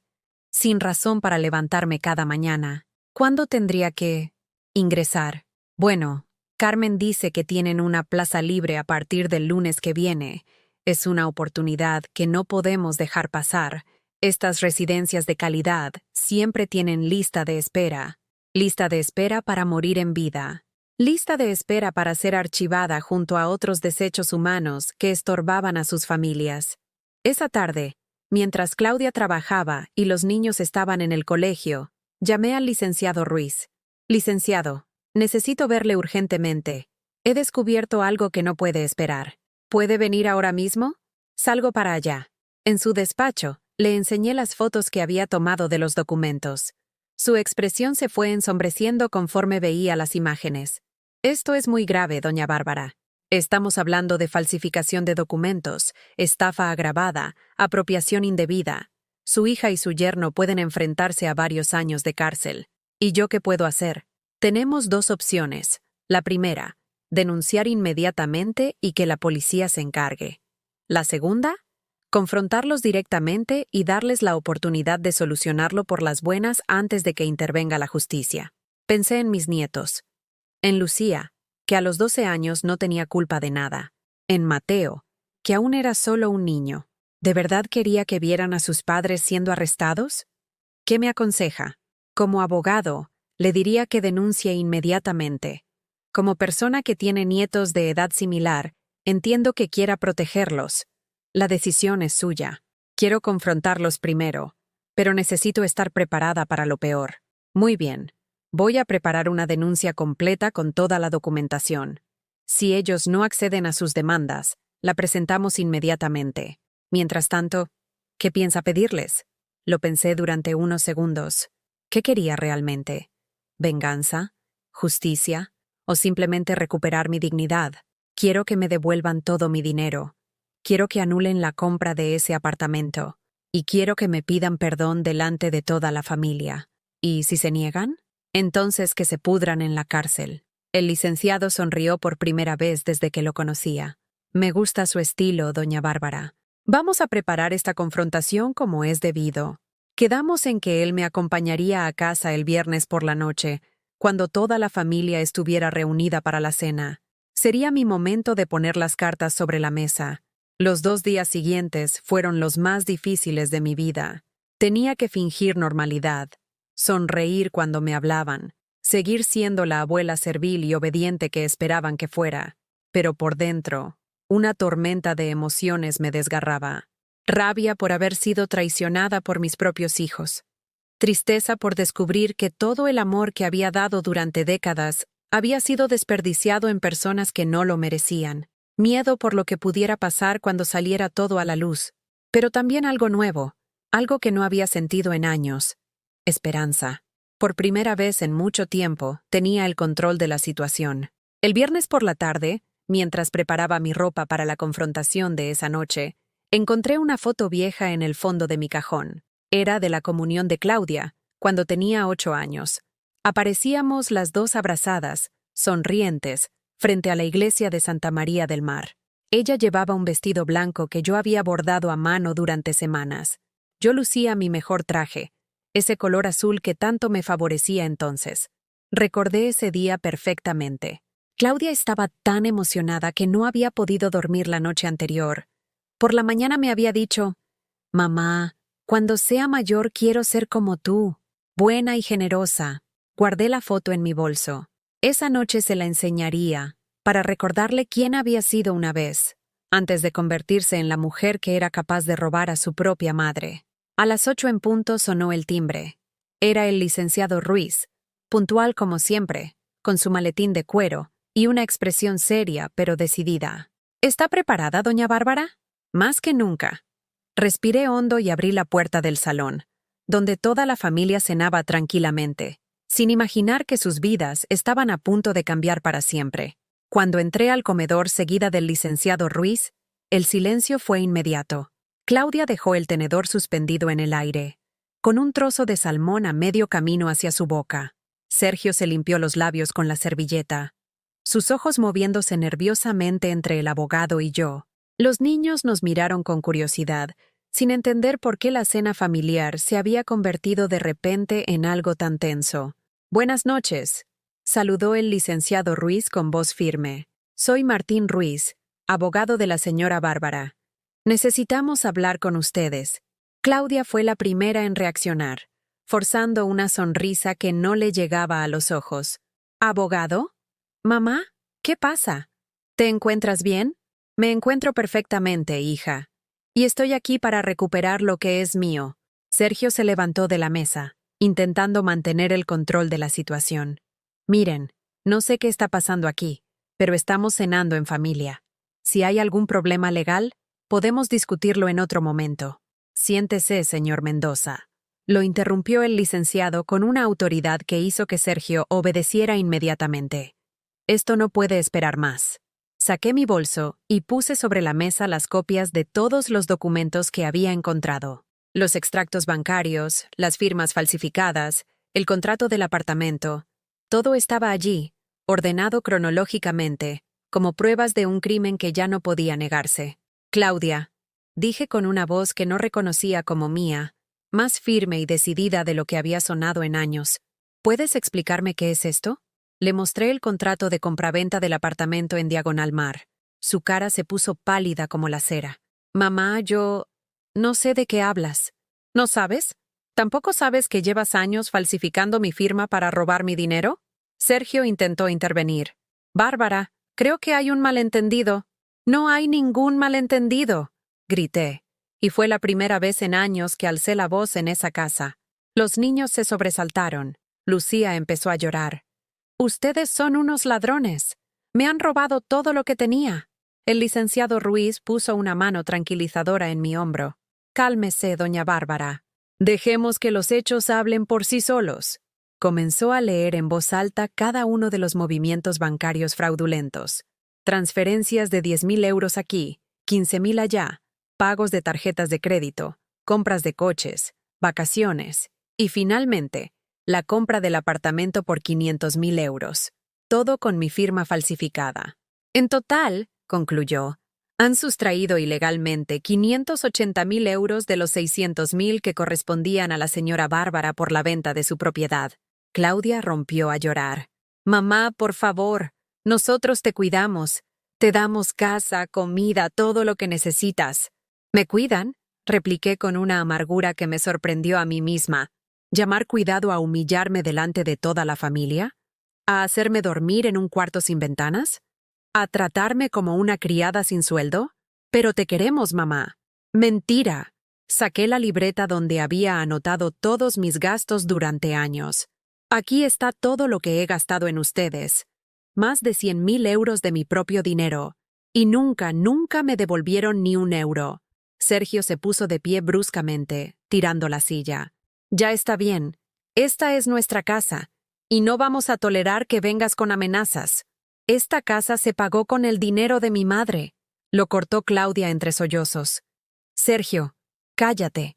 Speaker 1: sin razón para levantarme cada mañana. ¿Cuándo tendría que ingresar? Bueno, Carmen dice que tienen una plaza libre a partir del lunes que viene. Es una oportunidad que no podemos dejar pasar. Estas residencias de calidad siempre tienen lista de espera. Lista de espera para morir en vida. Lista de espera para ser archivada junto a otros desechos humanos que estorbaban a sus familias. Esa tarde, mientras Claudia trabajaba y los niños estaban en el colegio, llamé al licenciado Ruiz. Licenciado, necesito verle urgentemente. He descubierto algo que no puede esperar. ¿Puede venir ahora mismo? Salgo para allá. En su despacho, le enseñé las fotos que había tomado de los documentos. Su expresión se fue ensombreciendo conforme veía las imágenes. Esto es muy grave, doña Bárbara. Estamos hablando de falsificación de documentos, estafa agravada, apropiación indebida. Su hija y su yerno pueden enfrentarse a varios años de cárcel. ¿Y yo qué puedo hacer? Tenemos 2 opciones. La primera, denunciar inmediatamente y que la policía se encargue. La segunda, confrontarlos directamente y darles la oportunidad de solucionarlo por las buenas antes de que intervenga la justicia. Pensé en mis nietos. En Lucía, que a los 12 años no tenía culpa de nada. En Mateo, que aún era solo un niño. ¿De verdad quería que vieran a sus padres siendo arrestados? ¿Qué me aconseja? Como abogado, le diría que denuncie inmediatamente. Como persona que tiene nietos de edad similar, entiendo que quiera protegerlos. La decisión es suya. Quiero confrontarlos primero, pero necesito estar preparada para lo peor. Muy bien. Voy a preparar una denuncia completa con toda la documentación. Si ellos no acceden a sus demandas, la presentamos inmediatamente. Mientras tanto, ¿qué piensa pedirles? Lo pensé durante unos segundos. ¿Qué quería realmente? ¿Venganza? ¿Justicia? ¿O simplemente recuperar mi dignidad? Quiero que me devuelvan todo mi dinero. Quiero que anulen la compra de ese apartamento. Y quiero que me pidan perdón delante de toda la familia. ¿Y si se niegan? Entonces que se pudran en la cárcel. El licenciado sonrió por primera vez desde que lo conocía. Me gusta su estilo, doña Bárbara. Vamos a preparar esta confrontación como es debido. Quedamos en que él me acompañaría a casa el viernes por la noche, cuando toda la familia estuviera reunida para la cena. Sería mi momento de poner las cartas sobre la mesa. Los 2 días siguientes fueron los más difíciles de mi vida. Tenía que fingir normalidad, sonreír cuando me hablaban, seguir siendo la abuela servil y obediente que esperaban que fuera. Pero por dentro, una tormenta de emociones me desgarraba. Rabia por haber sido traicionada por mis propios hijos. Tristeza por descubrir que todo el amor que había dado durante décadas había sido desperdiciado en personas que no lo merecían. Miedo por lo que pudiera pasar cuando saliera todo a la luz. Pero también algo nuevo, algo que no había sentido en años. Esperanza. Por primera vez en mucho tiempo, tenía el control de la situación. El viernes por la tarde, mientras preparaba mi ropa para la confrontación de esa noche, encontré una foto vieja en el fondo de mi cajón. Era de la comunión de Claudia, cuando tenía 8 años. Aparecíamos las dos abrazadas, sonrientes, frente a la iglesia de Santa María del Mar. Ella llevaba un vestido blanco que yo había bordado a mano durante semanas. Yo lucía mi mejor traje, ese color azul que tanto me favorecía entonces. Recordé ese día perfectamente. Claudia estaba tan emocionada que no había podido dormir la noche anterior. Por la mañana me había dicho, «Mamá, cuando sea mayor quiero ser como tú, buena y generosa». Guardé la foto en mi bolso. Esa noche se la enseñaría, para recordarle quién había sido una vez, antes de convertirse en la mujer que era capaz de robar a su propia madre. A las 8 en punto sonó el timbre. Era el licenciado Ruiz, puntual como siempre, con su maletín de cuero y una expresión seria pero decidida. ¿Está preparada, doña Bárbara? Más que nunca. Respiré hondo y abrí la puerta del salón, donde toda la familia cenaba tranquilamente, sin imaginar que sus vidas estaban a punto de cambiar para siempre. Cuando entré al comedor seguida del licenciado Ruiz, el silencio fue inmediato. Claudia dejó el tenedor suspendido en el aire, con un trozo de salmón a medio camino hacia su boca. Sergio se limpió los labios con la servilleta, sus ojos moviéndose nerviosamente entre el abogado y yo. Los niños nos miraron con curiosidad, sin entender por qué la cena familiar se había convertido de repente en algo tan tenso. «Buenas noches», saludó el licenciado Ruiz con voz firme. «Soy Martín Ruiz, abogado de la señora Bárbara. Necesitamos hablar con ustedes». Claudia fue la primera en reaccionar, forzando una sonrisa que no le llegaba a los ojos. «¿Abogado? Mamá, ¿qué pasa? ¿Te encuentras bien?» «Me encuentro perfectamente, hija. Y estoy aquí para recuperar lo que es mío». Sergio se levantó de la mesa, intentando mantener el control de la situación. «Miren, no sé qué está pasando aquí, pero estamos cenando en familia. Si hay algún problema legal, podemos discutirlo en otro momento». «Siéntese, señor Mendoza», lo interrumpió el licenciado con una autoridad que hizo que Sergio obedeciera inmediatamente. «Esto no puede esperar más». Saqué mi bolso y puse sobre la mesa las copias de todos los documentos que había encontrado. Los extractos bancarios, las firmas falsificadas, el contrato del apartamento. Todo estaba allí, ordenado cronológicamente, como pruebas de un crimen que ya no podía negarse. «Claudia», dije con una voz que no reconocía como mía, más firme y decidida de lo que había sonado en años. «¿Puedes explicarme qué es esto?» Le mostré el contrato de compraventa del apartamento en Diagonal Mar. Su cara se puso pálida como la cera. «Mamá, yo... no sé de qué hablas». «¿No sabes? ¿Tampoco sabes que llevas años falsificando mi firma para robar mi dinero?» Sergio intentó intervenir. «Bárbara, creo que hay un malentendido». «No hay ningún malentendido», grité. Y fue la primera vez en años que alcé la voz en esa casa. Los niños se sobresaltaron. Lucía empezó a llorar. «Ustedes son unos ladrones. Me han robado todo lo que tenía». El licenciado Ruiz puso una mano tranquilizadora en mi hombro. «Cálmese, doña Bárbara. Dejemos que los hechos hablen por sí solos». Comenzó a leer en voz alta cada uno de los movimientos bancarios fraudulentos. Transferencias de 10.000 euros aquí, 15.000 allá, pagos de tarjetas de crédito, compras de coches, vacaciones y, finalmente, la compra del apartamento por 500.000 euros. Todo con mi firma falsificada. En total, concluyó, han sustraído ilegalmente 580.000 euros de los 600.000 que correspondían a la señora Bárbara por la venta de su propiedad. Claudia rompió a llorar. Mamá, por favor, nosotros te cuidamos. Te damos casa, comida, todo lo que necesitas. ¿Me cuidan? Repliqué con una amargura que me sorprendió a mí misma. ¿Llamar cuidado a humillarme delante de toda la familia? ¿A hacerme dormir en un cuarto sin ventanas? ¿A tratarme como una criada sin sueldo? Pero te queremos, mamá. Mentira. Saqué la libreta donde había anotado todos mis gastos durante años. Aquí está todo lo que he gastado en ustedes. Más de 100.000 euros de mi propio dinero. Y nunca, nunca me devolvieron ni un euro. Sergio se puso de pie bruscamente, tirando la silla. Ya está bien. Esta es nuestra casa. Y no vamos a tolerar que vengas con amenazas. Esta casa se pagó con el dinero de mi madre. Lo cortó Claudia entre sollozos. Sergio, cállate.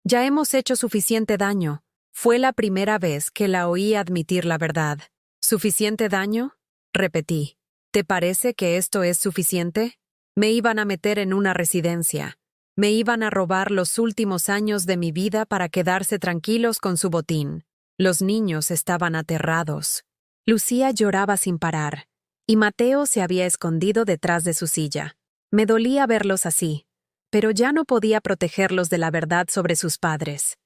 Speaker 1: Ya hemos hecho suficiente daño. Fue la primera vez que la oí admitir la verdad. ¿Suficiente daño? Repetí. ¿Te parece que esto es suficiente? Me iban a meter en una residencia. Me iban a robar los últimos años de mi vida para quedarse tranquilos con su botín. Los niños estaban aterrados. Lucía lloraba sin parar, y Mateo se había escondido detrás de su silla. Me dolía verlos así, pero ya no podía protegerlos de la verdad sobre sus padres.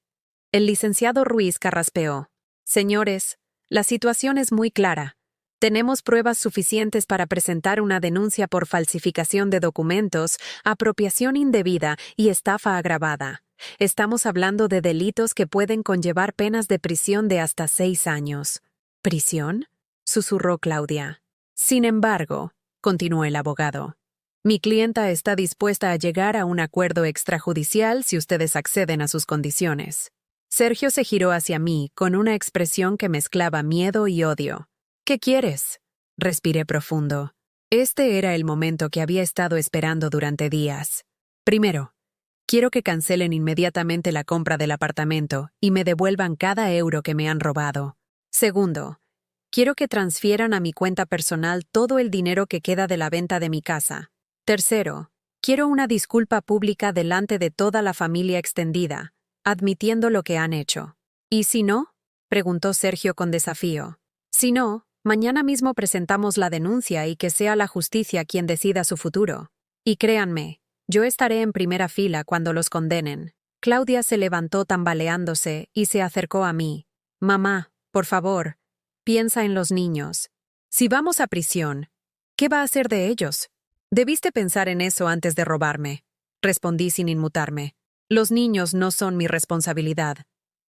Speaker 1: El licenciado Ruiz carraspeó. Señores, la situación es muy clara. Tenemos pruebas suficientes para presentar una denuncia por falsificación de documentos, apropiación indebida y estafa agravada. Estamos hablando de delitos que pueden conllevar penas de prisión de hasta 6 años. ¿Prisión? Susurró Claudia. Sin embargo, continuó el abogado, mi clienta está dispuesta a llegar a un acuerdo extrajudicial si ustedes acceden a sus condiciones. Sergio se giró hacia mí con una expresión que mezclaba miedo y odio. ¿Qué quieres? Respiré profundo. Este era el momento que había estado esperando durante días. Primero, quiero que cancelen inmediatamente la compra del apartamento y me devuelvan cada euro que me han robado. Segundo, quiero que transfieran a mi cuenta personal todo el dinero que queda de la venta de mi casa. Tercero, quiero una disculpa pública delante de toda la familia extendida, admitiendo lo que han hecho. ¿Y si no? Preguntó Sergio con desafío. Si no, mañana mismo presentamos la denuncia y que sea la justicia quien decida su futuro. Y créanme, yo estaré en primera fila cuando los condenen. Claudia se levantó tambaleándose y se acercó a mí. Mamá, por favor, piensa en los niños. Si vamos a prisión, ¿qué va a hacer de ellos? Debiste pensar en eso antes de robarme, respondí sin inmutarme. Los niños no son mi responsabilidad.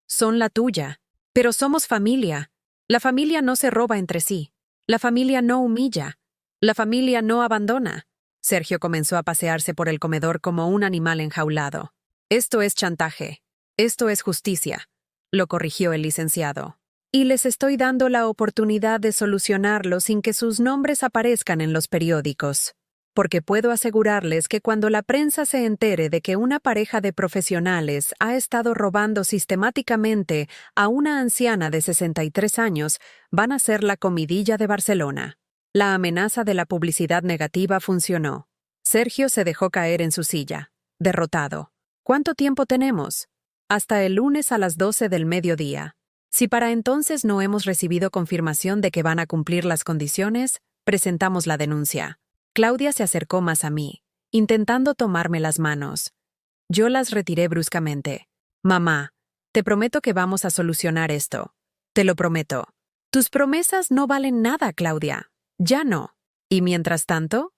Speaker 1: Son la tuya. Pero somos familia. La familia no se roba entre sí. La familia no humilla. La familia no abandona. Sergio comenzó a pasearse por el comedor como un animal enjaulado. Esto es chantaje. Esto es justicia, lo corrigió el licenciado. Y les estoy dando la oportunidad de solucionarlo sin que sus nombres aparezcan en los periódicos. Porque puedo asegurarles que cuando la prensa se entere de que una pareja de profesionales ha estado robando sistemáticamente a una anciana de 63 años, van a ser la comidilla de Barcelona. La amenaza de la publicidad negativa funcionó. Sergio se dejó caer en su silla, derrotado. ¿Cuánto tiempo tenemos? Hasta el lunes a las 12 del mediodía. Si para entonces no hemos recibido confirmación de que van a cumplir las condiciones, presentamos la denuncia. Claudia se acercó más a mí, intentando tomarme las manos. Yo las retiré bruscamente. Mamá, te prometo que vamos a solucionar esto. Te lo prometo. Tus promesas no valen nada, Claudia. Ya no. ¿Y mientras tanto?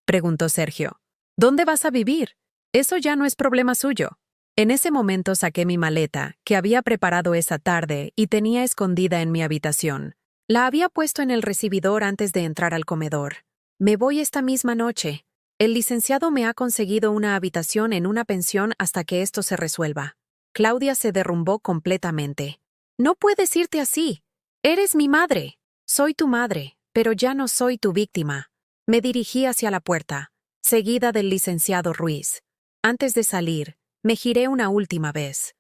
Speaker 1: Preguntó Sergio. ¿Dónde vas a vivir? Eso ya no es problema suyo. En ese momento saqué mi maleta, que había preparado esa tarde y tenía escondida en mi habitación. La había puesto en el recibidor antes de entrar al comedor. Me voy esta misma noche. El licenciado me ha conseguido una habitación en una pensión hasta que esto se resuelva. Claudia se derrumbó completamente. No puedes irte así. Eres mi madre. Soy tu madre, pero ya no soy tu víctima. Me dirigí hacia la puerta, seguida del licenciado Ruiz. Antes de salir, me giré una última vez.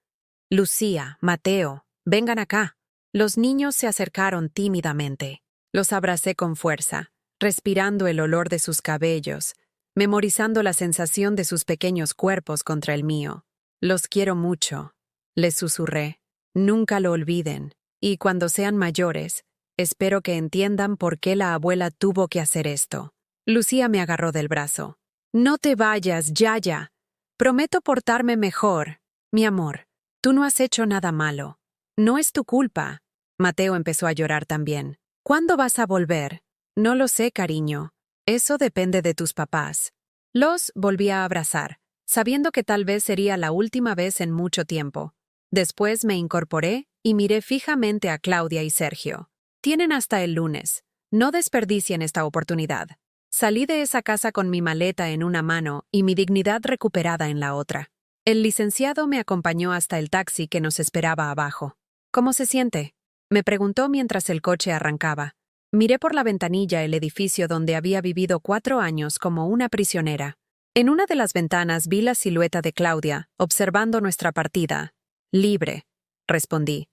Speaker 1: Lucía, Mateo, vengan acá. Los niños se acercaron tímidamente. Los abracé con fuerza, respirando el olor de sus cabellos, memorizando la sensación de sus pequeños cuerpos contra el mío. Los quiero mucho, les susurré. Nunca lo olviden. Y cuando sean mayores, espero que entiendan por qué la abuela tuvo que hacer esto. Lucía me agarró del brazo. No te vayas, Yaya. Prometo portarme mejor. Mi amor, tú no has hecho nada malo. No es tu culpa. Mateo empezó a llorar también. ¿Cuándo vas a volver? No lo sé, cariño. Eso depende de tus papás. Los volví a abrazar, sabiendo que tal vez sería la última vez en mucho tiempo. Después me incorporé y miré fijamente a Claudia y Sergio. Tienen hasta el lunes. No desperdicien esta oportunidad. Salí de esa casa con mi maleta en una mano y mi dignidad recuperada en la otra. El licenciado me acompañó hasta el taxi que nos esperaba abajo. ¿Cómo se siente?, me preguntó mientras el coche arrancaba. Miré por la ventanilla el edificio donde había vivido 4 años como una prisionera. En una de las ventanas vi la silueta de Claudia, observando nuestra partida. Libre, respondí.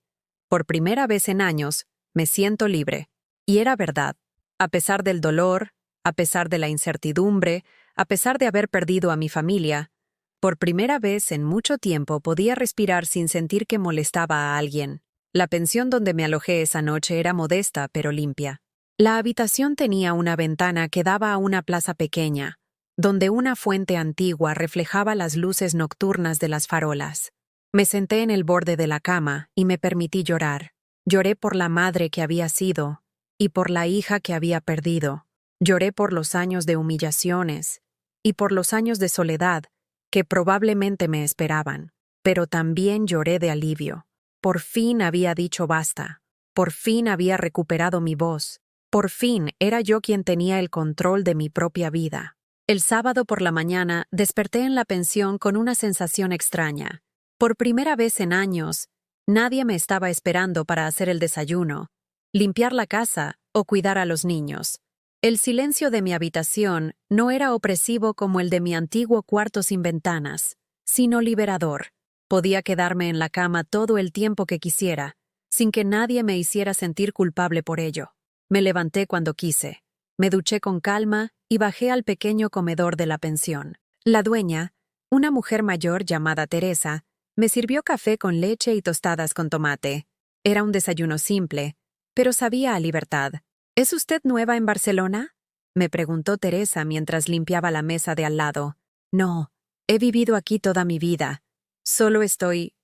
Speaker 1: Por primera vez en años, me siento libre. Y era verdad. A pesar del dolor, a pesar de la incertidumbre, a pesar de haber perdido a mi familia, por primera vez en mucho tiempo podía respirar sin sentir que molestaba a alguien. La pensión donde me alojé esa noche era modesta pero limpia. La habitación tenía una ventana que daba a una plaza pequeña, donde una fuente antigua reflejaba las luces nocturnas de las farolas. Me senté en el borde de la cama y me permití llorar. Lloré por la madre que había sido y por la hija que había perdido. Lloré por los años de humillaciones y por los años de soledad que probablemente me esperaban. Pero también lloré de alivio. Por fin había dicho basta. Por fin había recuperado mi voz. Por fin era yo quien tenía el control de mi propia vida. El sábado por la mañana desperté en la pensión con una sensación extraña. Por primera vez en años, nadie me estaba esperando para hacer el desayuno, limpiar la casa o cuidar a los niños. El silencio de mi habitación no era opresivo como el de mi antiguo cuarto sin ventanas, sino liberador. Podía quedarme en la cama todo el tiempo que quisiera, sin que nadie me hiciera sentir culpable por ello. Me levanté cuando quise, me duché con calma y bajé al pequeño comedor de la pensión. La dueña, una mujer mayor llamada Teresa, me sirvió café con leche y tostadas con tomate. Era un desayuno simple, pero sabía a libertad. ¿Es usted nueva en Barcelona?, me preguntó Teresa mientras limpiaba la mesa de al lado. No, he vivido aquí toda mi vida. Solo estoy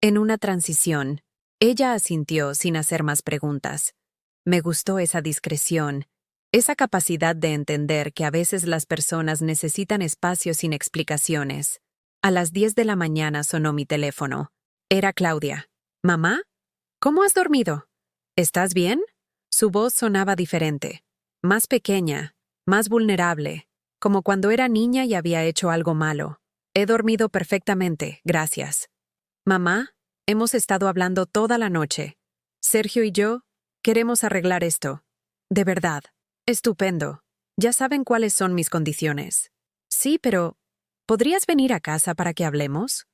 Speaker 1: en una transición. Ella asintió sin hacer más preguntas. Me gustó esa discreción, esa capacidad de entender que a veces las personas necesitan espacio sin explicaciones. A las 10 de la mañana sonó mi teléfono. Era Claudia. ¿Mamá? ¿Cómo has dormido? ¿Estás bien? Su voz sonaba diferente, más pequeña, más vulnerable, como cuando era niña y había hecho algo malo. He dormido perfectamente, gracias. Mamá, hemos estado hablando toda la noche. Sergio y yo queremos arreglar esto. De verdad. Estupendo. Ya saben cuáles son mis condiciones. Sí, pero ¿podrías venir a casa para que hablemos?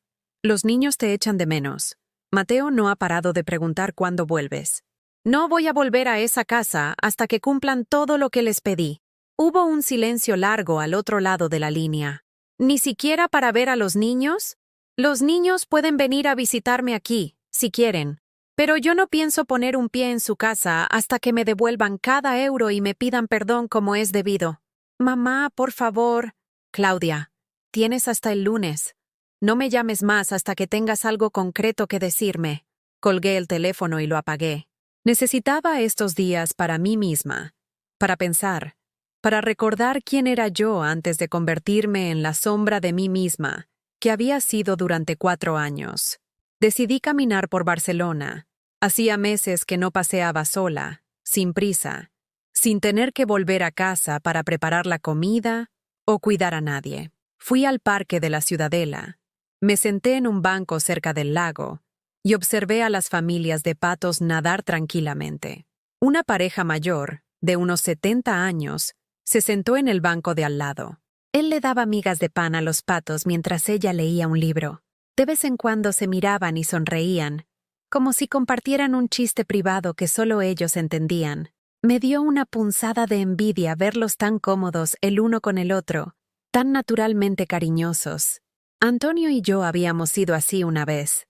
Speaker 1: Los niños te echan de menos. Mateo no ha parado de preguntar cuándo vuelves. No voy a volver a esa casa hasta que cumplan todo lo que les pedí. Hubo un silencio largo al otro lado de la línea. ¿Ni siquiera para ver a los niños? Los niños pueden venir a visitarme aquí, si quieren. Pero yo no pienso poner un pie en su casa hasta que me devuelvan cada euro y me pidan perdón como es debido. Mamá, por favor. Claudia, tienes hasta el lunes. No me llames más hasta que tengas algo concreto que decirme. Colgué el teléfono y lo apagué. Necesitaba estos días para mí misma, para pensar, para recordar quién era yo antes de convertirme en la sombra de mí misma, que había sido durante 4 años. Decidí caminar por Barcelona. Hacía meses que no paseaba sola, sin prisa, sin tener que volver a casa para preparar la comida o cuidar a nadie. Fui al parque de la Ciudadela. Me senté en un banco cerca del lago y observé a las familias de patos nadar tranquilamente. Una pareja mayor, de unos 70 años, se sentó en el banco de al lado. Él le daba migas de pan a los patos mientras ella leía un libro. De vez en cuando se miraban y sonreían, como si compartieran un chiste privado que solo ellos entendían. Me dio una punzada de envidia verlos tan cómodos el uno con el otro, tan naturalmente cariñosos. Antonio y yo habíamos sido así una vez.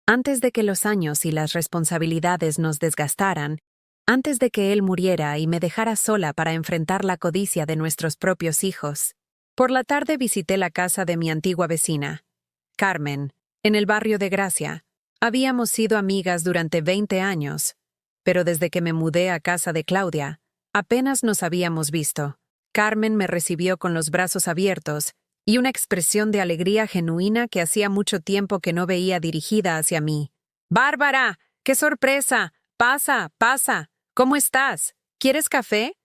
Speaker 1: Antes de que los años y las responsabilidades nos desgastaran, antes de que él muriera y me dejara sola para enfrentar la codicia de nuestros propios hijos. Por la tarde visité la casa de mi antigua vecina, Carmen, en el barrio de Gracia. Habíamos sido amigas durante 20 años, pero desde que me mudé a casa de Claudia, apenas nos habíamos visto. Carmen me recibió con los brazos abiertos y una expresión de alegría genuina que hacía mucho tiempo que no veía dirigida hacia mí. «¡Bárbara! ¡Qué sorpresa! Pasa, pasa. ¿Cómo estás? ¿Quieres café?»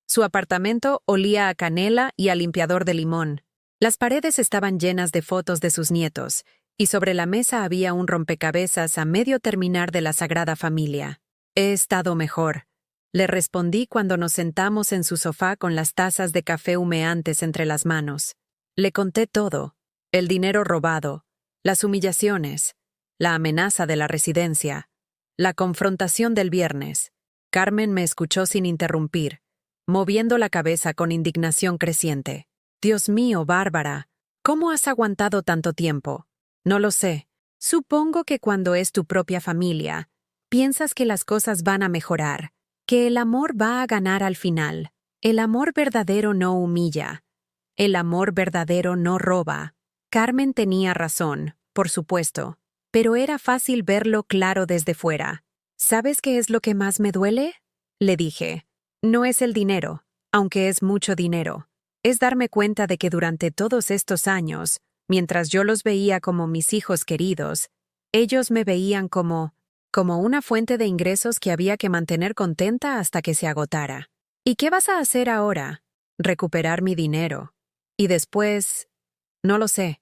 Speaker 1: Su apartamento olía a canela y a limpiador de limón. Las paredes estaban llenas de fotos de sus nietos, y sobre la mesa había un rompecabezas a medio terminar de la Sagrada Familia. «He estado mejor», le respondí cuando nos sentamos en su sofá con las tazas de café humeantes entre las manos. Le conté todo: el dinero robado, las humillaciones, la amenaza de la residencia, la confrontación del viernes. Carmen me escuchó sin interrumpir, moviendo la cabeza con indignación creciente. «Dios mío, Bárbara, ¿cómo has aguantado tanto tiempo?» «No lo sé. Supongo que cuando es tu propia familia, piensas que las cosas van a mejorar, que el amor va a ganar al final. El amor verdadero no humilla. El amor verdadero no roba». Carmen tenía razón, por supuesto, pero era fácil verlo claro desde fuera. «¿Sabes qué es lo que más me duele?», le dije. «No es el dinero, aunque es mucho dinero. Es darme cuenta de que durante todos estos años, mientras yo los veía como mis hijos queridos, ellos me veían como una fuente de ingresos que había que mantener contenta hasta que se agotara. ¿Y qué vas a hacer ahora? Recuperar mi dinero. Y después, no lo sé.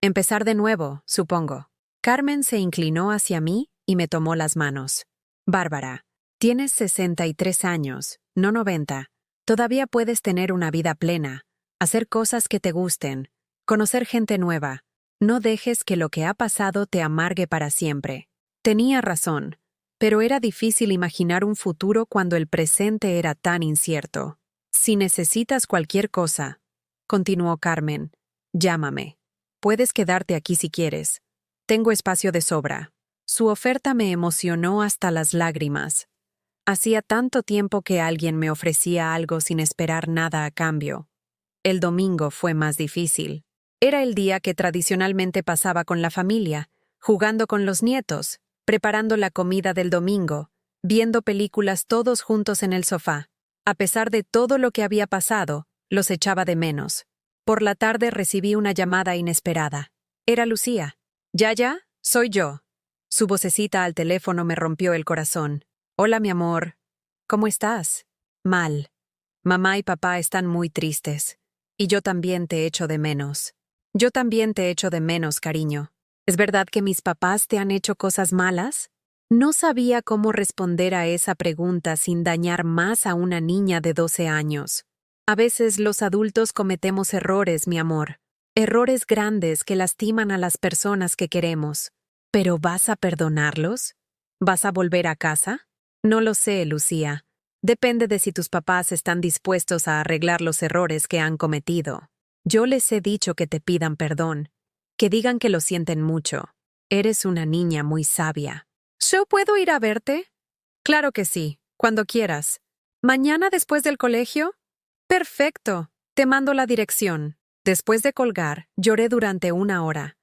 Speaker 1: Empezar de nuevo, supongo». Carmen se inclinó hacia mí y me tomó las manos. «Bárbara, tienes 63 años, no 90. Todavía puedes tener una vida plena, hacer cosas que te gusten, conocer gente nueva. No dejes que lo que ha pasado te amargue para siempre». Tenía razón, pero era difícil imaginar un futuro cuando el presente era tan incierto. «Si necesitas cualquier cosa», continuó Carmen, «llámame. Puedes quedarte aquí si quieres. Tengo espacio de sobra». Su oferta me emocionó hasta las lágrimas. Hacía tanto tiempo que alguien me ofrecía algo sin esperar nada a cambio. El domingo fue más difícil. Era el día que tradicionalmente pasaba con la familia, jugando con los nietos, preparando la comida del domingo, viendo películas todos juntos en el sofá. A pesar de todo lo que había pasado, los echaba de menos. Por la tarde recibí una llamada inesperada. Era Lucía. «Yaya, soy yo». Su vocecita al teléfono me rompió el corazón. «Hola, mi amor. ¿Cómo estás?» «Mal. Mamá y papá están muy tristes. Y yo también te echo de menos». «Yo también te echo de menos, cariño. ¿Es verdad que mis papás te han hecho cosas malas?» No sabía cómo responder a esa pregunta sin dañar más a una niña de 12 años. A veces los adultos cometemos errores, mi amor. Errores grandes que lastiman a las personas que queremos. ¿Pero vas a perdonarlos? ¿Vas a volver a casa? No lo sé, Lucía. Depende de si tus papás están dispuestos a arreglar los errores que han cometido. Yo les he dicho que te pidan perdón, que digan que lo sienten mucho. Eres una niña muy sabia. ¿Yo puedo ir a verte? Claro que sí, cuando quieras. ¿Mañana después del colegio? Perfecto, te mando la dirección. Después de colgar, lloré durante 1 hora.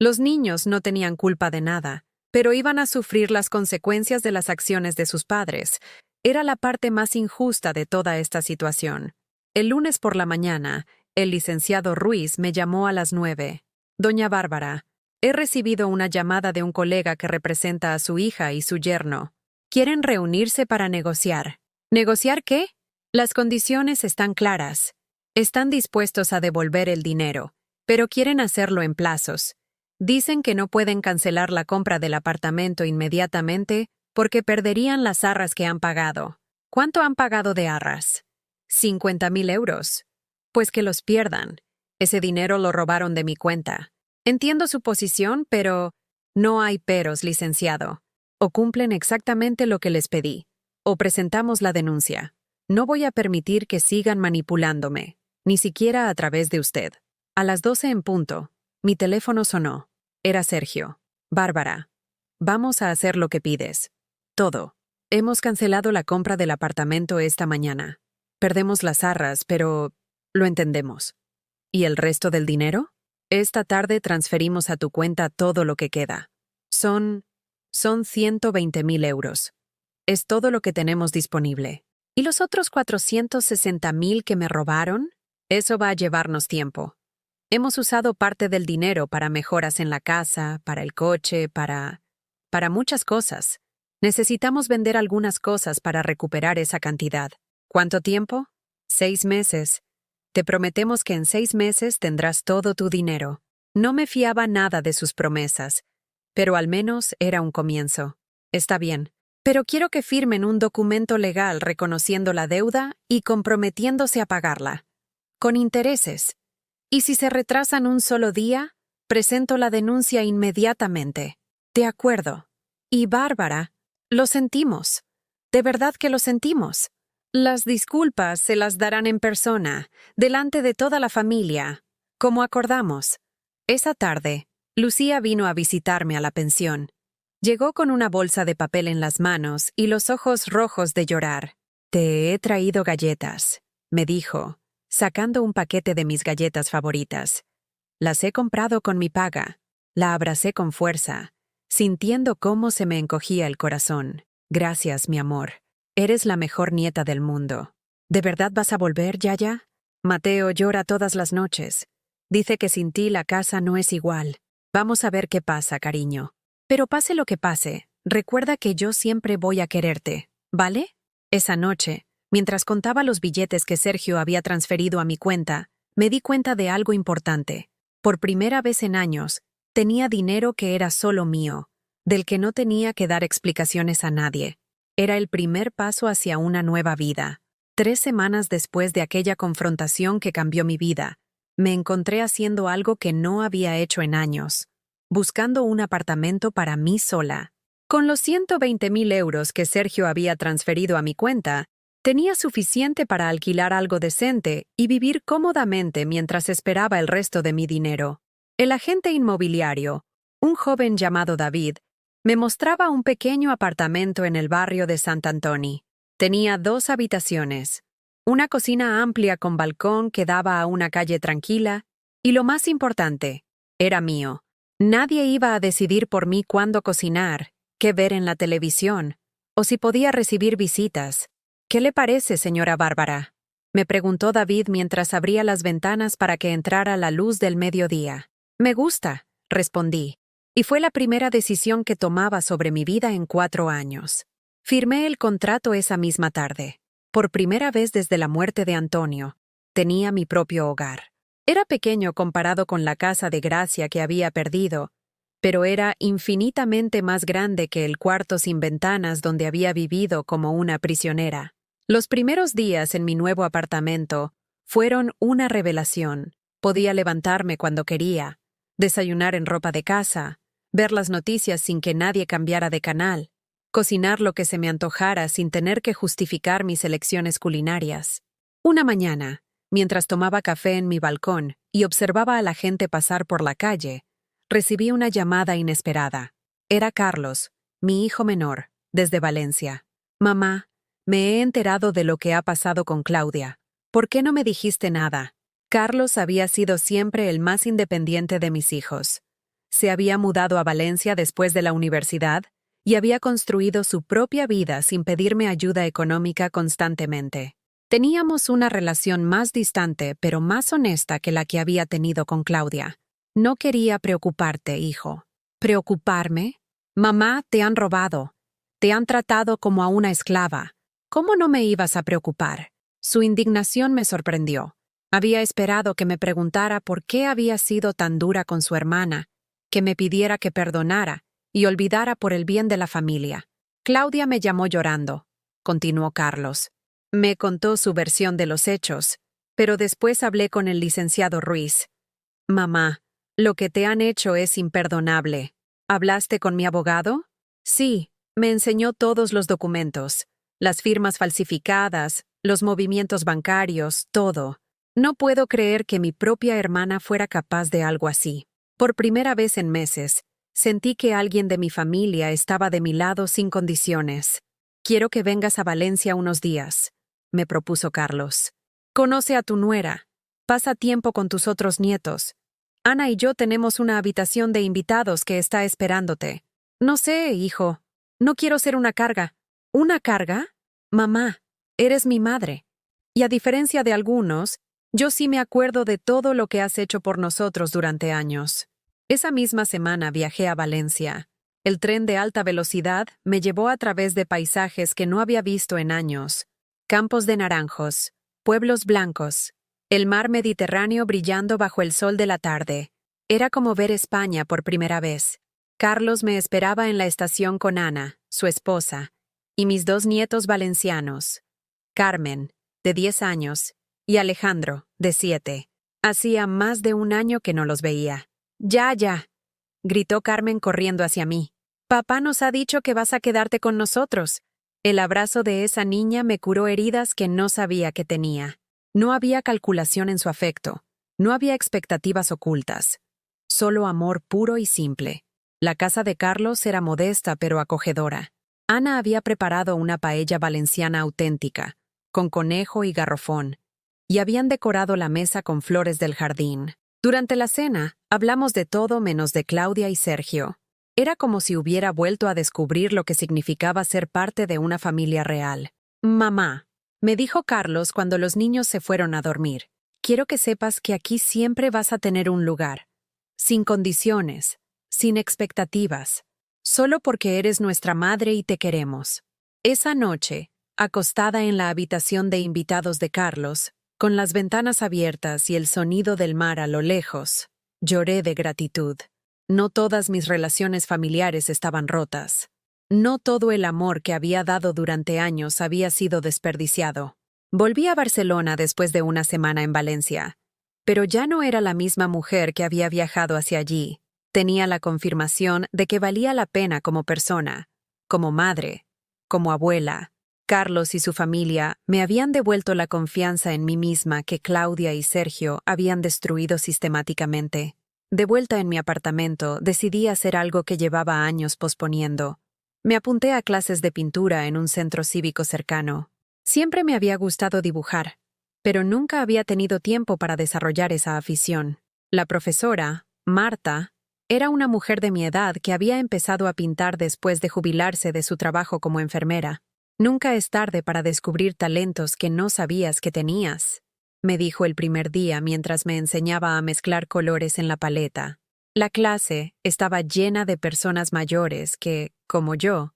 Speaker 1: Los niños no tenían culpa de nada, pero iban a sufrir las consecuencias de las acciones de sus padres. Era la parte más injusta de toda esta situación. El lunes por la mañana, el licenciado Ruiz me llamó a las 9. «Doña Bárbara, he recibido una llamada de un colega que representa a su hija y su yerno. Quieren reunirse para negociar». «¿Negociar qué?» «Las condiciones están claras. Están dispuestos a devolver el dinero, pero quieren hacerlo en plazos. Dicen que no pueden cancelar la compra del apartamento inmediatamente porque perderían las arras que han pagado». «¿Cuánto han pagado de arras?» 50.000 euros. Pues que los pierdan. Ese dinero lo robaron de mi cuenta. Entiendo su posición, pero no hay peros, licenciado. O cumplen exactamente lo que les pedí, o presentamos la denuncia. No voy a permitir que sigan manipulándome, ni siquiera a través de usted. A las 12 en punto, mi teléfono sonó. Era Sergio. «Bárbara, Vamos a hacer lo que pides. Todo. Hemos cancelado la compra del apartamento esta mañana. Perdemos las arras, pero lo entendemos. ¿Y el resto del dinero? Esta tarde transferimos a tu cuenta todo lo que queda. Son 120.000 euros. Es todo lo que tenemos disponible. ¿Y los otros 460.000 que me robaron? Eso va a llevarnos tiempo. Hemos usado parte del dinero para mejoras en la casa, para el coche, para muchas cosas. Necesitamos vender algunas cosas para recuperar esa cantidad. ¿Cuánto tiempo? 6 meses. Te prometemos que en 6 meses tendrás todo tu dinero. No me fiaba nada de sus promesas, pero al menos era un comienzo. Está bien, pero quiero que firmen un documento legal reconociendo la deuda y comprometiéndose a pagarla. Con intereses. Y si se retrasan un solo día, presento la denuncia inmediatamente. De acuerdo. Y Bárbara, lo sentimos. De verdad que lo sentimos. Las disculpas se las darán en persona, delante de toda la familia, como acordamos. Esa tarde, Lucía vino a visitarme a la pensión. Llegó con una bolsa de papel en las manos y los ojos rojos de llorar. «Te he traído galletas», me dijo, sacando un paquete de mis galletas favoritas. Las he comprado con mi paga. La abracé con fuerza, sintiendo cómo se me encogía el corazón. «Gracias, mi amor. Eres la mejor nieta del mundo. ¿De verdad vas a volver, Yaya? Mateo llora todas las noches. Dice que sin ti la casa no es igual. Vamos a ver qué pasa, cariño. Pero pase lo que pase, recuerda que yo siempre voy a quererte, ¿vale?» Esa noche, mientras contaba los billetes que Sergio había transferido a mi cuenta, me di cuenta de algo importante. Por primera vez en años, tenía dinero que era solo mío, del que no tenía que dar explicaciones a nadie. Era el primer paso hacia una nueva vida. 3 semanas después de aquella confrontación que cambió mi vida, me encontré haciendo algo que no había hecho en años, buscando un apartamento para mí sola. Con los 120.000 euros que Sergio había transferido a mi cuenta, tenía suficiente para alquilar algo decente y vivir cómodamente mientras esperaba el resto de mi dinero. El agente inmobiliario, un joven llamado David, me mostraba un pequeño apartamento en el barrio de Sant Antoni. Tenía 2 habitaciones, una cocina amplia con balcón que daba a una calle tranquila, y lo más importante, era mío. Nadie iba a decidir por mí cuándo cocinar, qué ver en la televisión, o si podía recibir visitas. «¿Qué le parece, señora Bárbara?», me preguntó David mientras abría las ventanas para que entrara la luz del mediodía. «Me gusta», respondí. Y fue la primera decisión que tomaba sobre mi vida en 4 años. Firmé el contrato esa misma tarde. Por primera vez desde la muerte de Antonio, tenía mi propio hogar. Era pequeño comparado con la casa de Gracia que había perdido, pero era infinitamente más grande que el cuarto sin ventanas donde había vivido como una prisionera. Los primeros días en mi nuevo apartamento fueron una revelación. Podía levantarme cuando quería, desayunar en ropa de casa, ver las noticias sin que nadie cambiara de canal, cocinar lo que se me antojara sin tener que justificar mis elecciones culinarias. Una mañana, mientras tomaba café en mi balcón y observaba a la gente pasar por la calle, recibí una llamada inesperada. Era Carlos, mi hijo menor, desde Valencia. «Mamá, me he enterado de lo que ha pasado con Claudia. ¿Por qué no me dijiste nada?» Carlos había sido siempre el más independiente de mis hijos. Se había mudado a Valencia después de la universidad y había construido su propia vida sin pedirme ayuda económica constantemente. Teníamos una relación más distante pero más honesta que la que había tenido con Claudia. «No quería preocuparte, hijo». «¿Preocuparme? Mamá, te han robado. Te han tratado como a una esclava. ¿Cómo no me ibas a preocupar?» Su indignación me sorprendió. Había esperado que me preguntara por qué había sido tan dura con su hermana, que me pidiera que perdonara y olvidara por el bien de la familia. «Claudia me llamó llorando», continuó Carlos. Me contó su versión de los hechos, pero después hablé con el licenciado Ruiz. «Mamá, lo que te han hecho es imperdonable. ¿Hablaste con mi abogado?» «Sí, me enseñó todos los documentos, las firmas falsificadas, los movimientos bancarios, todo. No puedo creer que mi propia hermana fuera capaz de algo así». Por primera vez en meses, Sentí que alguien de mi familia estaba de mi lado sin condiciones. Quiero que vengas a Valencia unos días, me propuso Carlos. Conoce a tu nuera. Pasa tiempo con tus otros nietos. Ana y yo tenemos una habitación de invitados que está esperándote. No sé, hijo. No quiero ser una carga. ¿Una carga? Mamá, eres mi madre. Y a diferencia de algunos, yo sí me acuerdo de todo lo que has hecho por nosotros durante años. Esa misma semana viajé a Valencia. El tren de alta velocidad me llevó a través de paisajes que no había visto en años. Campos de naranjos, pueblos blancos, el mar Mediterráneo brillando bajo el sol de la tarde. Era como ver España por primera vez. Carlos me esperaba en la estación con Ana, su esposa, y mis 2 nietos valencianos, Carmen, de 10 años, y Alejandro, de 7. Hacía más de un año que no los veía. Ya, gritó Carmen corriendo hacia mí. Papá nos ha dicho que vas a quedarte con nosotros. El abrazo de esa niña me curó heridas que no sabía que tenía. No había calculación en su afecto, no había expectativas ocultas, solo amor puro y simple. La casa de Carlos era modesta pero acogedora. Ana había preparado una paella valenciana auténtica, con conejo y garrofón, y habían decorado la mesa con flores del jardín. Durante la cena, hablamos de todo menos de Claudia y Sergio. Era como si hubiera vuelto a descubrir lo que significaba ser parte de una familia real. Mamá, me dijo Carlos cuando los niños se fueron a dormir, quiero que sepas que aquí siempre vas a tener un lugar. Sin condiciones, sin expectativas, solo porque eres nuestra madre y te queremos. Esa noche, acostada en la habitación de invitados de Carlos, con las ventanas abiertas y el sonido del mar a lo lejos, lloré de gratitud. No todas mis relaciones familiares estaban rotas. No todo el amor que había dado durante años había sido desperdiciado. Volví a Barcelona después de una semana en Valencia, pero ya no era la misma mujer que había viajado hacia allí. Tenía la confirmación de que valía la pena como persona, como madre, como abuela. Carlos y su familia me habían devuelto la confianza en mí misma que Claudia y Sergio habían destruido sistemáticamente. De vuelta en mi apartamento, decidí hacer algo que llevaba años posponiendo. Me apunté a clases de pintura en un centro cívico cercano. Siempre me había gustado dibujar, pero nunca había tenido tiempo para desarrollar esa afición. La profesora, Marta, era una mujer de mi edad que había empezado a pintar después de jubilarse de su trabajo como enfermera. Nunca es tarde para descubrir talentos que no sabías que tenías, me dijo el primer día mientras me enseñaba a mezclar colores en la paleta. La clase estaba llena de personas mayores que, como yo,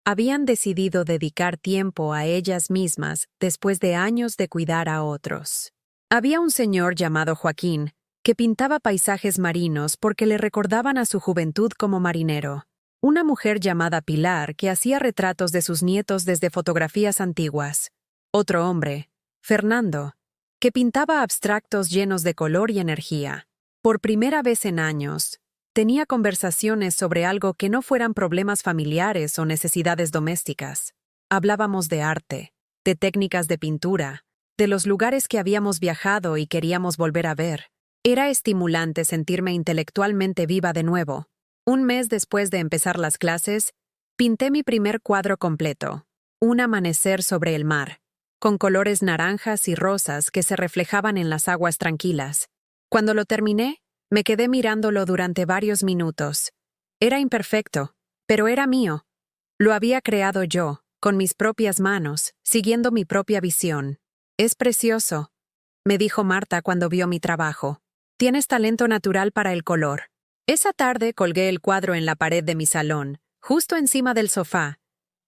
Speaker 1: habían decidido dedicar tiempo a ellas mismas después de años de cuidar a otros. Había un señor llamado Joaquín que pintaba paisajes marinos porque le recordaban a su juventud como marinero. Una mujer llamada Pilar que hacía retratos de sus nietos desde fotografías antiguas. Otro hombre, Fernando, que pintaba abstractos llenos de color y energía. Por primera vez en años, tenía conversaciones sobre algo que no fueran problemas familiares o necesidades domésticas. Hablábamos de arte, de técnicas de pintura, de los lugares que habíamos viajado y queríamos volver a ver. Era estimulante sentirme intelectualmente viva de nuevo. Un mes después de empezar las clases, pinté mi primer cuadro completo, un amanecer sobre el mar, con colores naranjas y rosas que se reflejaban en las aguas tranquilas. Cuando lo terminé, me quedé mirándolo durante varios minutos. Era imperfecto, pero era mío. Lo había creado yo, con mis propias manos, siguiendo mi propia visión. Es precioso, me dijo Marta cuando vio mi trabajo. Tienes talento natural para el color. Esa tarde colgué el cuadro en la pared de mi salón, justo encima del sofá.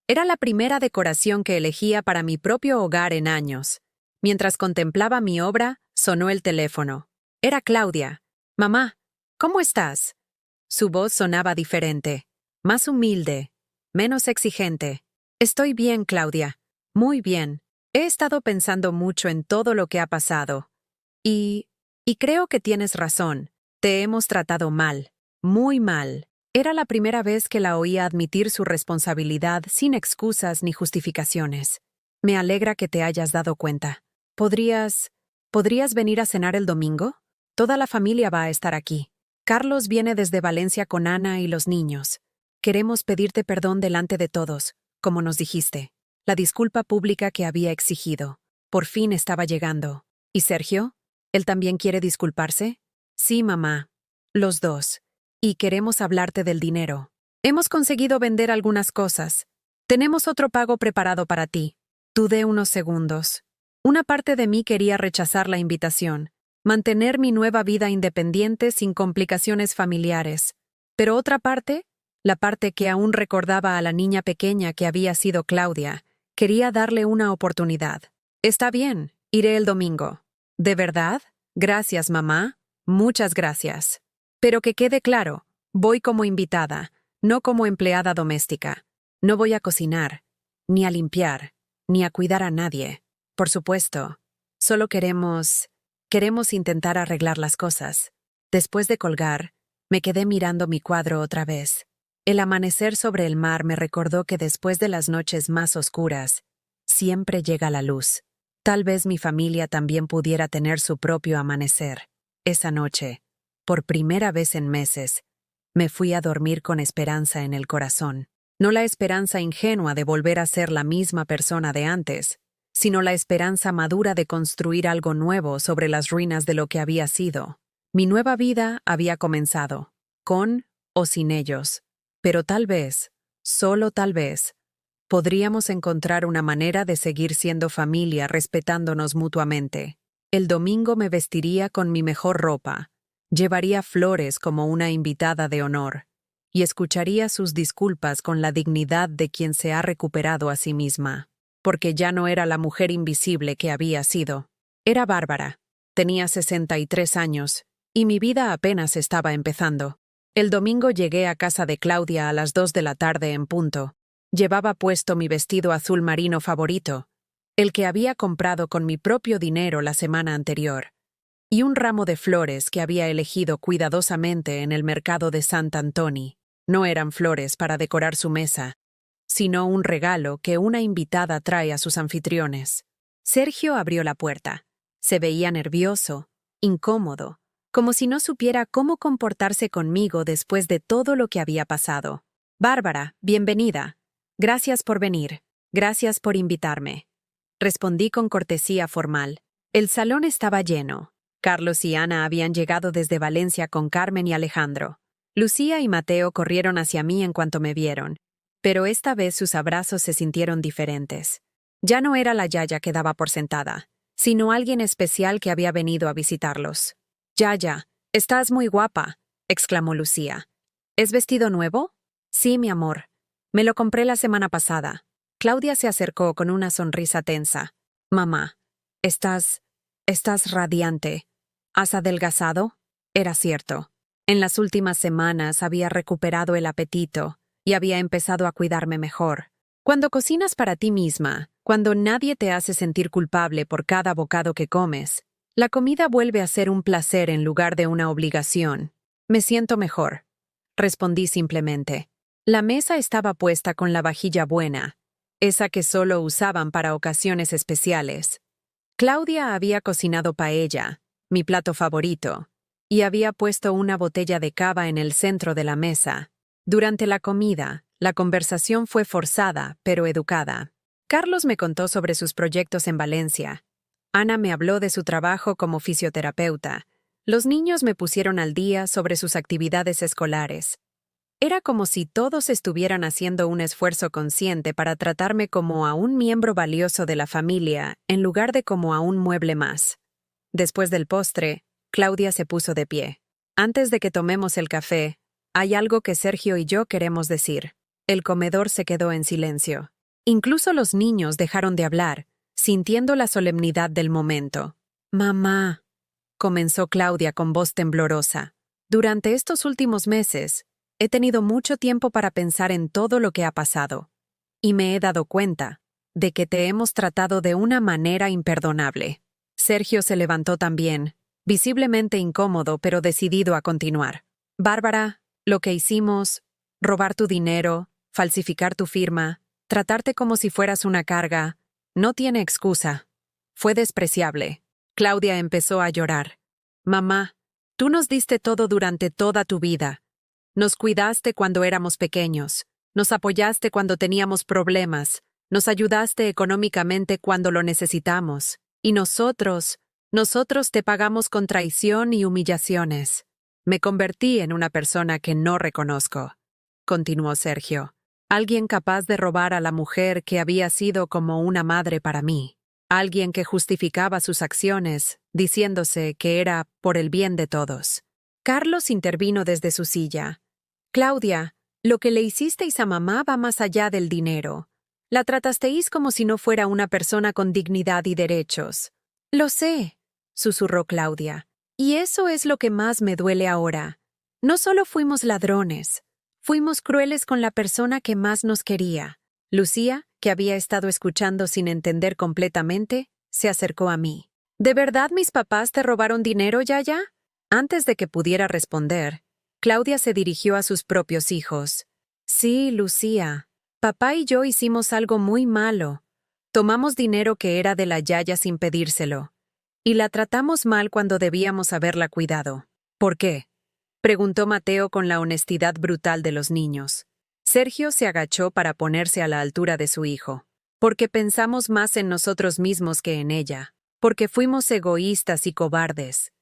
Speaker 1: Era la primera decoración que elegía para mi propio hogar en años. Mientras contemplaba mi obra, sonó el teléfono. Era Claudia. Mamá, ¿cómo estás? Su voz sonaba diferente, más humilde, menos exigente. Estoy bien, Claudia. Muy bien. He estado pensando mucho en todo lo que ha pasado. Y creo que tienes razón. Te hemos tratado mal, muy mal. Era la primera vez que la oía admitir su responsabilidad sin excusas ni justificaciones. Me alegra que te hayas dado cuenta. ¿Podrías venir a cenar el domingo? Toda la familia va a estar aquí. Carlos viene desde Valencia con Ana y los niños. Queremos pedirte perdón delante de todos, como nos dijiste. La disculpa pública que había exigido. Por fin estaba llegando. ¿Y Sergio? ¿Él también quiere disculparse? Sí, mamá. Los dos. Y queremos hablarte del dinero. Hemos conseguido vender algunas cosas. Tenemos otro pago preparado para ti. Dudé unos segundos. Una parte de mí quería rechazar la invitación, mantener mi nueva vida independiente sin complicaciones familiares. Pero otra parte, la parte que aún recordaba a la niña pequeña que había sido Claudia, quería darle una oportunidad. Está bien, iré el domingo. ¿De verdad? Gracias, mamá. Muchas gracias. Pero que quede claro, voy como invitada, no como empleada doméstica. No voy a cocinar, ni a limpiar, ni a cuidar a nadie. Por supuesto, solo queremos intentar arreglar las cosas. Después de colgar, me quedé mirando mi cuadro otra vez. El amanecer sobre el mar me recordó que después de las noches más oscuras, siempre llega la luz. Tal vez mi familia también pudiera tener su propio amanecer. Esa noche, por primera vez en meses, me fui a dormir con esperanza en el corazón. No la esperanza ingenua de volver a ser la misma persona de antes, sino la esperanza madura de construir algo nuevo sobre las ruinas de lo que había sido. Mi nueva vida había comenzado, con o sin ellos, pero tal vez, solo tal vez, podríamos encontrar una manera de seguir siendo familia respetándonos mutuamente. El domingo me vestiría con mi mejor ropa, llevaría flores como una invitada de honor, y escucharía sus disculpas con la dignidad de quien se ha recuperado a sí misma. Porque ya no era la mujer invisible que había sido. Era Bárbara. Tenía 63 años, y mi vida apenas estaba empezando. El domingo llegué a casa de Claudia a las 2 de la tarde en punto. Llevaba puesto mi vestido azul marino favorito, el que había comprado con mi propio dinero la semana anterior, y un ramo de flores que había elegido cuidadosamente en el mercado de Sant Antoni. No eran flores para decorar su mesa, sino un regalo que una invitada trae a sus anfitriones. Sergio abrió la puerta. Se veía nervioso, incómodo, como si no supiera cómo comportarse conmigo después de todo lo que había pasado. Bárbara, bienvenida. Gracias por venir. Gracias por invitarme. Respondí con cortesía formal. El salón estaba lleno. Carlos y Ana habían llegado desde Valencia con Carmen y Alejandro. Lucía y Mateo corrieron hacia mí en cuanto me vieron. Pero esta vez sus abrazos se sintieron diferentes. Ya no era la Yaya que daba por sentada, sino alguien especial que había venido a visitarlos. «Yaya, estás muy guapa», exclamó Lucía. «¿Es vestido nuevo?» «Sí, mi amor. Me lo compré la semana pasada». Claudia se acercó con una sonrisa tensa. «Mamá, estás radiante. ¿Has adelgazado?» Era cierto. En las últimas semanas había recuperado el apetito y había empezado a cuidarme mejor. Cuando cocinas para ti misma, cuando nadie te hace sentir culpable por cada bocado que comes, la comida vuelve a ser un placer en lugar de una obligación. «Me siento mejor», respondí simplemente. La mesa estaba puesta con la vajilla buena, esa que solo usaban para ocasiones especiales. Claudia había cocinado paella, mi plato favorito, y había puesto una botella de cava en el centro de la mesa. Durante la comida, la conversación fue forzada, pero educada. Carlos me contó sobre sus proyectos en Valencia. Ana me habló de su trabajo como fisioterapeuta. Los niños me pusieron al día sobre sus actividades escolares. Era como si todos estuvieran haciendo un esfuerzo consciente para tratarme como a un miembro valioso de la familia, en lugar de como a un mueble más. Después del postre, Claudia se puso de pie. «Antes de que tomemos el café, hay algo que Sergio y yo queremos decir». El comedor se quedó en silencio. Incluso los niños dejaron de hablar, sintiendo la solemnidad del momento. «Mamá», comenzó Claudia con voz temblorosa, «durante estos últimos meses, he tenido mucho tiempo para pensar en todo lo que ha pasado, y me he dado cuenta de que te hemos tratado de una manera imperdonable». Sergio se levantó también, visiblemente incómodo pero decidido a continuar. «Bárbara, lo que hicimos, robar tu dinero, falsificar tu firma, tratarte como si fueras una carga, no tiene excusa. Fue despreciable». Claudia empezó a llorar. «Mamá, Tú nos diste todo durante toda tu vida. Nos cuidaste cuando éramos pequeños, nos apoyaste cuando teníamos problemas, nos ayudaste económicamente cuando lo necesitamos, y nosotros te pagamos con traición y humillaciones. Me convertí en una persona que no reconozco, continuó Sergio. Alguien capaz de robar a la mujer que había sido como una madre para mí. Alguien que justificaba sus acciones, diciéndose que era por el bien de todos. Carlos intervino desde su silla. Claudia, lo que le hicisteis a mamá va más allá del dinero. La tratasteis como si no fuera una persona con dignidad y derechos. Lo sé, susurró Claudia. Y eso es lo que más me duele ahora. No solo fuimos ladrones, fuimos crueles con la persona que más nos quería. Lucía, que había estado escuchando sin entender completamente, se acercó a mí. ¿De verdad mis papás te robaron dinero, Yaya? Antes de que pudiera responder, Claudia se dirigió a sus propios hijos. Sí, Lucía. Papá y yo hicimos algo muy malo. Tomamos dinero que era de la Yaya sin pedírselo. Y la tratamos mal cuando debíamos haberla cuidado. ¿Por qué?, preguntó Mateo con la honestidad brutal de los niños. Sergio se agachó para ponerse a la altura de su hijo. Porque pensamos más en nosotros mismos que en ella. Porque fuimos egoístas y cobardes.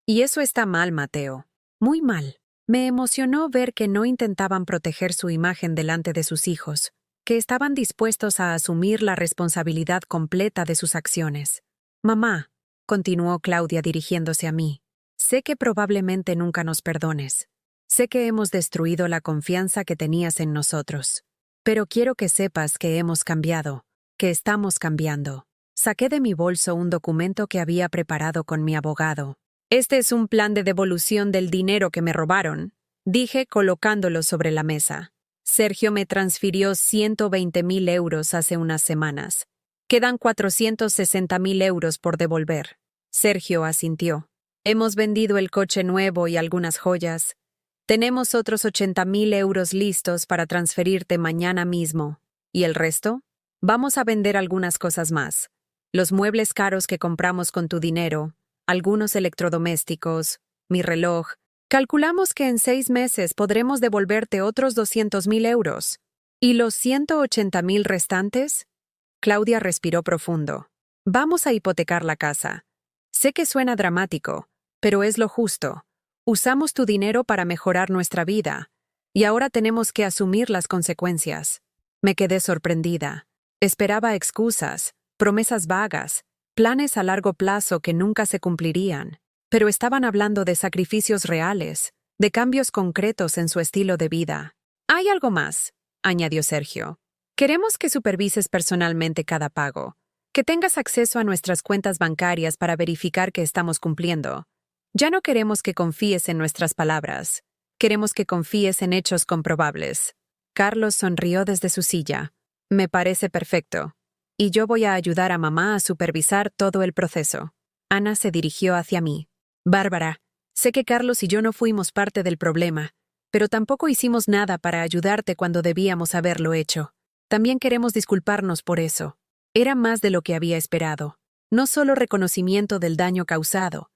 Speaker 1: Y eso está mal, Mateo. Muy mal. Me emocionó ver que no intentaban proteger su imagen delante de sus hijos, que estaban dispuestos a asumir la responsabilidad completa de sus acciones. Mamá, continuó Claudia dirigiéndose a mí, sé que probablemente nunca nos perdones. Sé que hemos destruido la confianza que tenías en nosotros. Pero quiero que sepas que hemos cambiado, que estamos cambiando. Saqué de mi bolso un documento que había preparado con mi abogado. Este es un plan de devolución del dinero que me robaron, dije colocándolo sobre la mesa. Sergio me transfirió 120.000 euros hace unas semanas. Quedan 460.000 euros por devolver. Sergio asintió. Hemos vendido el coche nuevo y algunas joyas. Tenemos otros 80.000 euros listos para transferirte mañana mismo. ¿Y el resto? Vamos a vender algunas cosas más. Los muebles caros que compramos con tu dinero, algunos electrodomésticos, mi reloj. Calculamos que en 6 meses podremos devolverte otros 200.000 euros. ¿Y los 180.000 restantes? Claudia respiró profundo. Vamos a hipotecar la casa. Sé que suena dramático, pero es lo justo. Usamos tu dinero para mejorar nuestra vida, y ahora tenemos que asumir las consecuencias. Me quedé sorprendida. Esperaba excusas, promesas vagas, planes a largo plazo que nunca se cumplirían, pero estaban hablando de sacrificios reales, de cambios concretos en su estilo de vida. Hay algo más, añadió Sergio. Queremos que supervises personalmente cada pago, que tengas acceso a nuestras cuentas bancarias para verificar que estamos cumpliendo. Ya no queremos que confíes en nuestras palabras, queremos que confíes en hechos comprobables. Carlos sonrió desde su silla. Me parece perfecto. Y yo voy a ayudar a mamá a supervisar todo el proceso. Ana se dirigió hacia mí. Bárbara, sé que Carlos y yo no fuimos parte del problema, pero tampoco hicimos nada para ayudarte cuando debíamos haberlo hecho. También queremos disculparnos por eso. Era más de lo que había esperado. No solo reconocimiento del daño causado,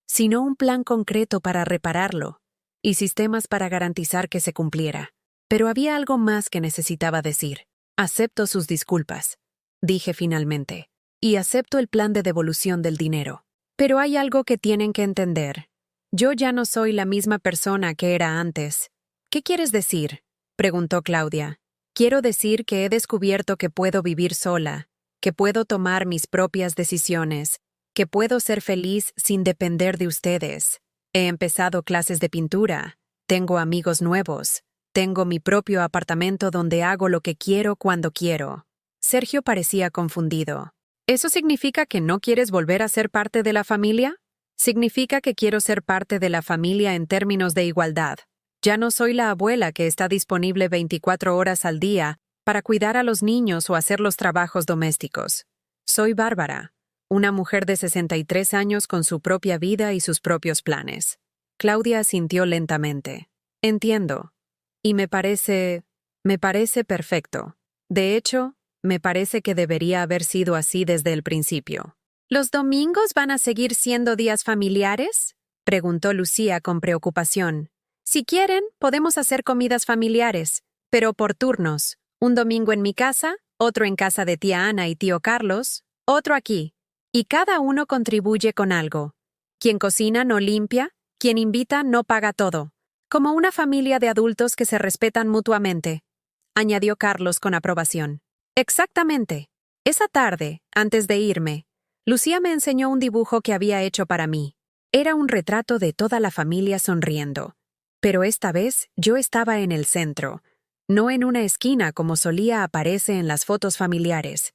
Speaker 1: sino un plan concreto para repararlo y sistemas para garantizar que se cumpliera. Pero había algo más que necesitaba decir. Acepto sus disculpas, dije finalmente, y acepto el plan de devolución del dinero. Pero hay algo que tienen que entender. Yo ya no soy la misma persona que era antes. ¿Qué quieres decir?, preguntó Claudia. Quiero decir que he descubierto que puedo vivir sola, que puedo tomar mis propias decisiones, que puedo ser feliz sin depender de ustedes. He empezado clases de pintura, tengo amigos nuevos, tengo mi propio apartamento donde hago lo que quiero cuando quiero. Sergio parecía confundido. ¿Eso significa que no quieres volver a ser parte de la familia? Significa que quiero ser parte de la familia en términos de igualdad. Ya no soy la abuela que está disponible 24 horas al día para cuidar a los niños o hacer los trabajos domésticos. Soy Bárbara, una mujer de 63 años con su propia vida y sus propios planes. Claudia asintió lentamente. Entiendo. Y me parece perfecto. De hecho, me parece que debería haber sido así desde el principio. ¿Los domingos van a seguir siendo días familiares?, preguntó Lucía con preocupación. Si quieren, podemos hacer comidas familiares, pero por turnos. Un domingo en mi casa, otro en casa de tía Ana y tío Carlos, otro aquí. Y cada uno contribuye con algo. Quien cocina no limpia, quien invita no paga todo. Como una familia de adultos que se respetan mutuamente, añadió Carlos con aprobación. Exactamente. Esa tarde, antes de irme, Lucía me enseñó un dibujo que había hecho para mí. Era un retrato de toda la familia sonriendo. Pero esta vez yo estaba en el centro, no en una esquina como solía aparece en las fotos familiares.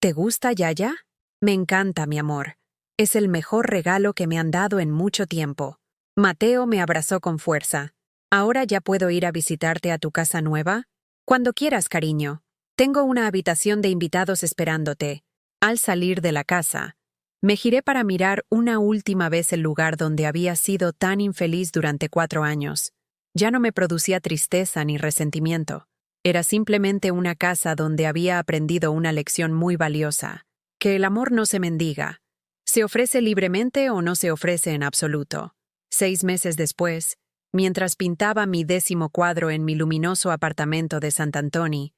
Speaker 1: ¿Te gusta, Yaya? Me encanta, mi amor. Es el mejor regalo que me han dado en mucho tiempo. Mateo me abrazó con fuerza. ¿Ahora ya puedo ir a visitarte a tu casa nueva? Cuando quieras, cariño. Tengo una habitación de invitados esperándote. Al salir de la casa, me giré para mirar una última vez el lugar donde había sido tan infeliz durante 4 años. Ya no me producía tristeza ni resentimiento. Era simplemente una casa donde había aprendido una lección muy valiosa, que el amor no se mendiga. Se ofrece libremente o no se ofrece en absoluto. 6 meses después, mientras pintaba mi 10º cuadro en mi luminoso apartamento de Sant Antoni,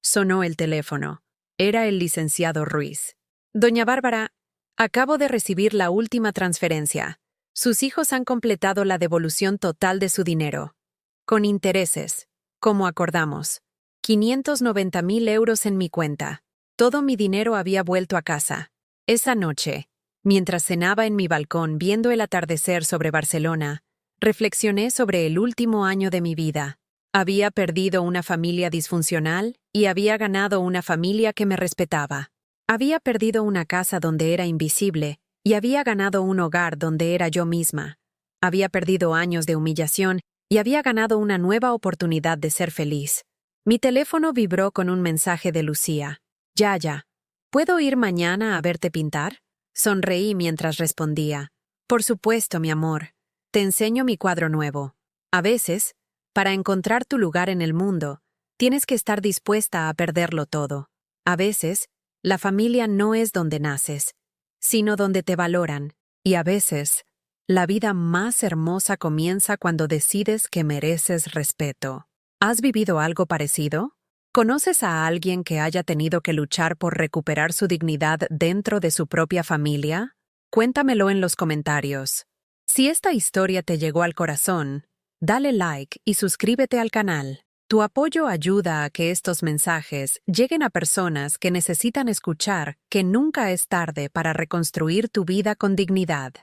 Speaker 1: sonó el teléfono. Era el licenciado Ruiz. Doña Bárbara, acabo de recibir la última transferencia. Sus hijos han completado la devolución total de su dinero. Con intereses, como acordamos. 590.000 euros en mi cuenta. Todo mi dinero había vuelto a casa. Esa noche, mientras cenaba en mi balcón viendo el atardecer sobre Barcelona, reflexioné sobre el último año de mi vida. Había perdido una familia disfuncional y había ganado una familia que me respetaba. Había perdido una casa donde era invisible y había ganado un hogar donde era yo misma. Había perdido años de humillación y había ganado una nueva oportunidad de ser feliz. Mi teléfono vibró con un mensaje de Lucía. Yaya, ¿puedo ir mañana a verte pintar? Sonreí mientras respondía. Por supuesto, mi amor. Te enseño mi cuadro nuevo. A veces, para encontrar tu lugar en el mundo, tienes que estar dispuesta a perderlo todo. A veces, la familia no es donde naces, sino donde te valoran. Y a veces, la vida más hermosa comienza cuando decides que mereces respeto. ¿Has vivido algo parecido? ¿Conoces a alguien que haya tenido que luchar por recuperar su dignidad dentro de su propia familia? Cuéntamelo en los comentarios. Si esta historia te llegó al corazón, dale like y suscríbete al canal. Tu apoyo ayuda a que estos mensajes lleguen a personas que necesitan escuchar que nunca es tarde para reconstruir tu vida con dignidad.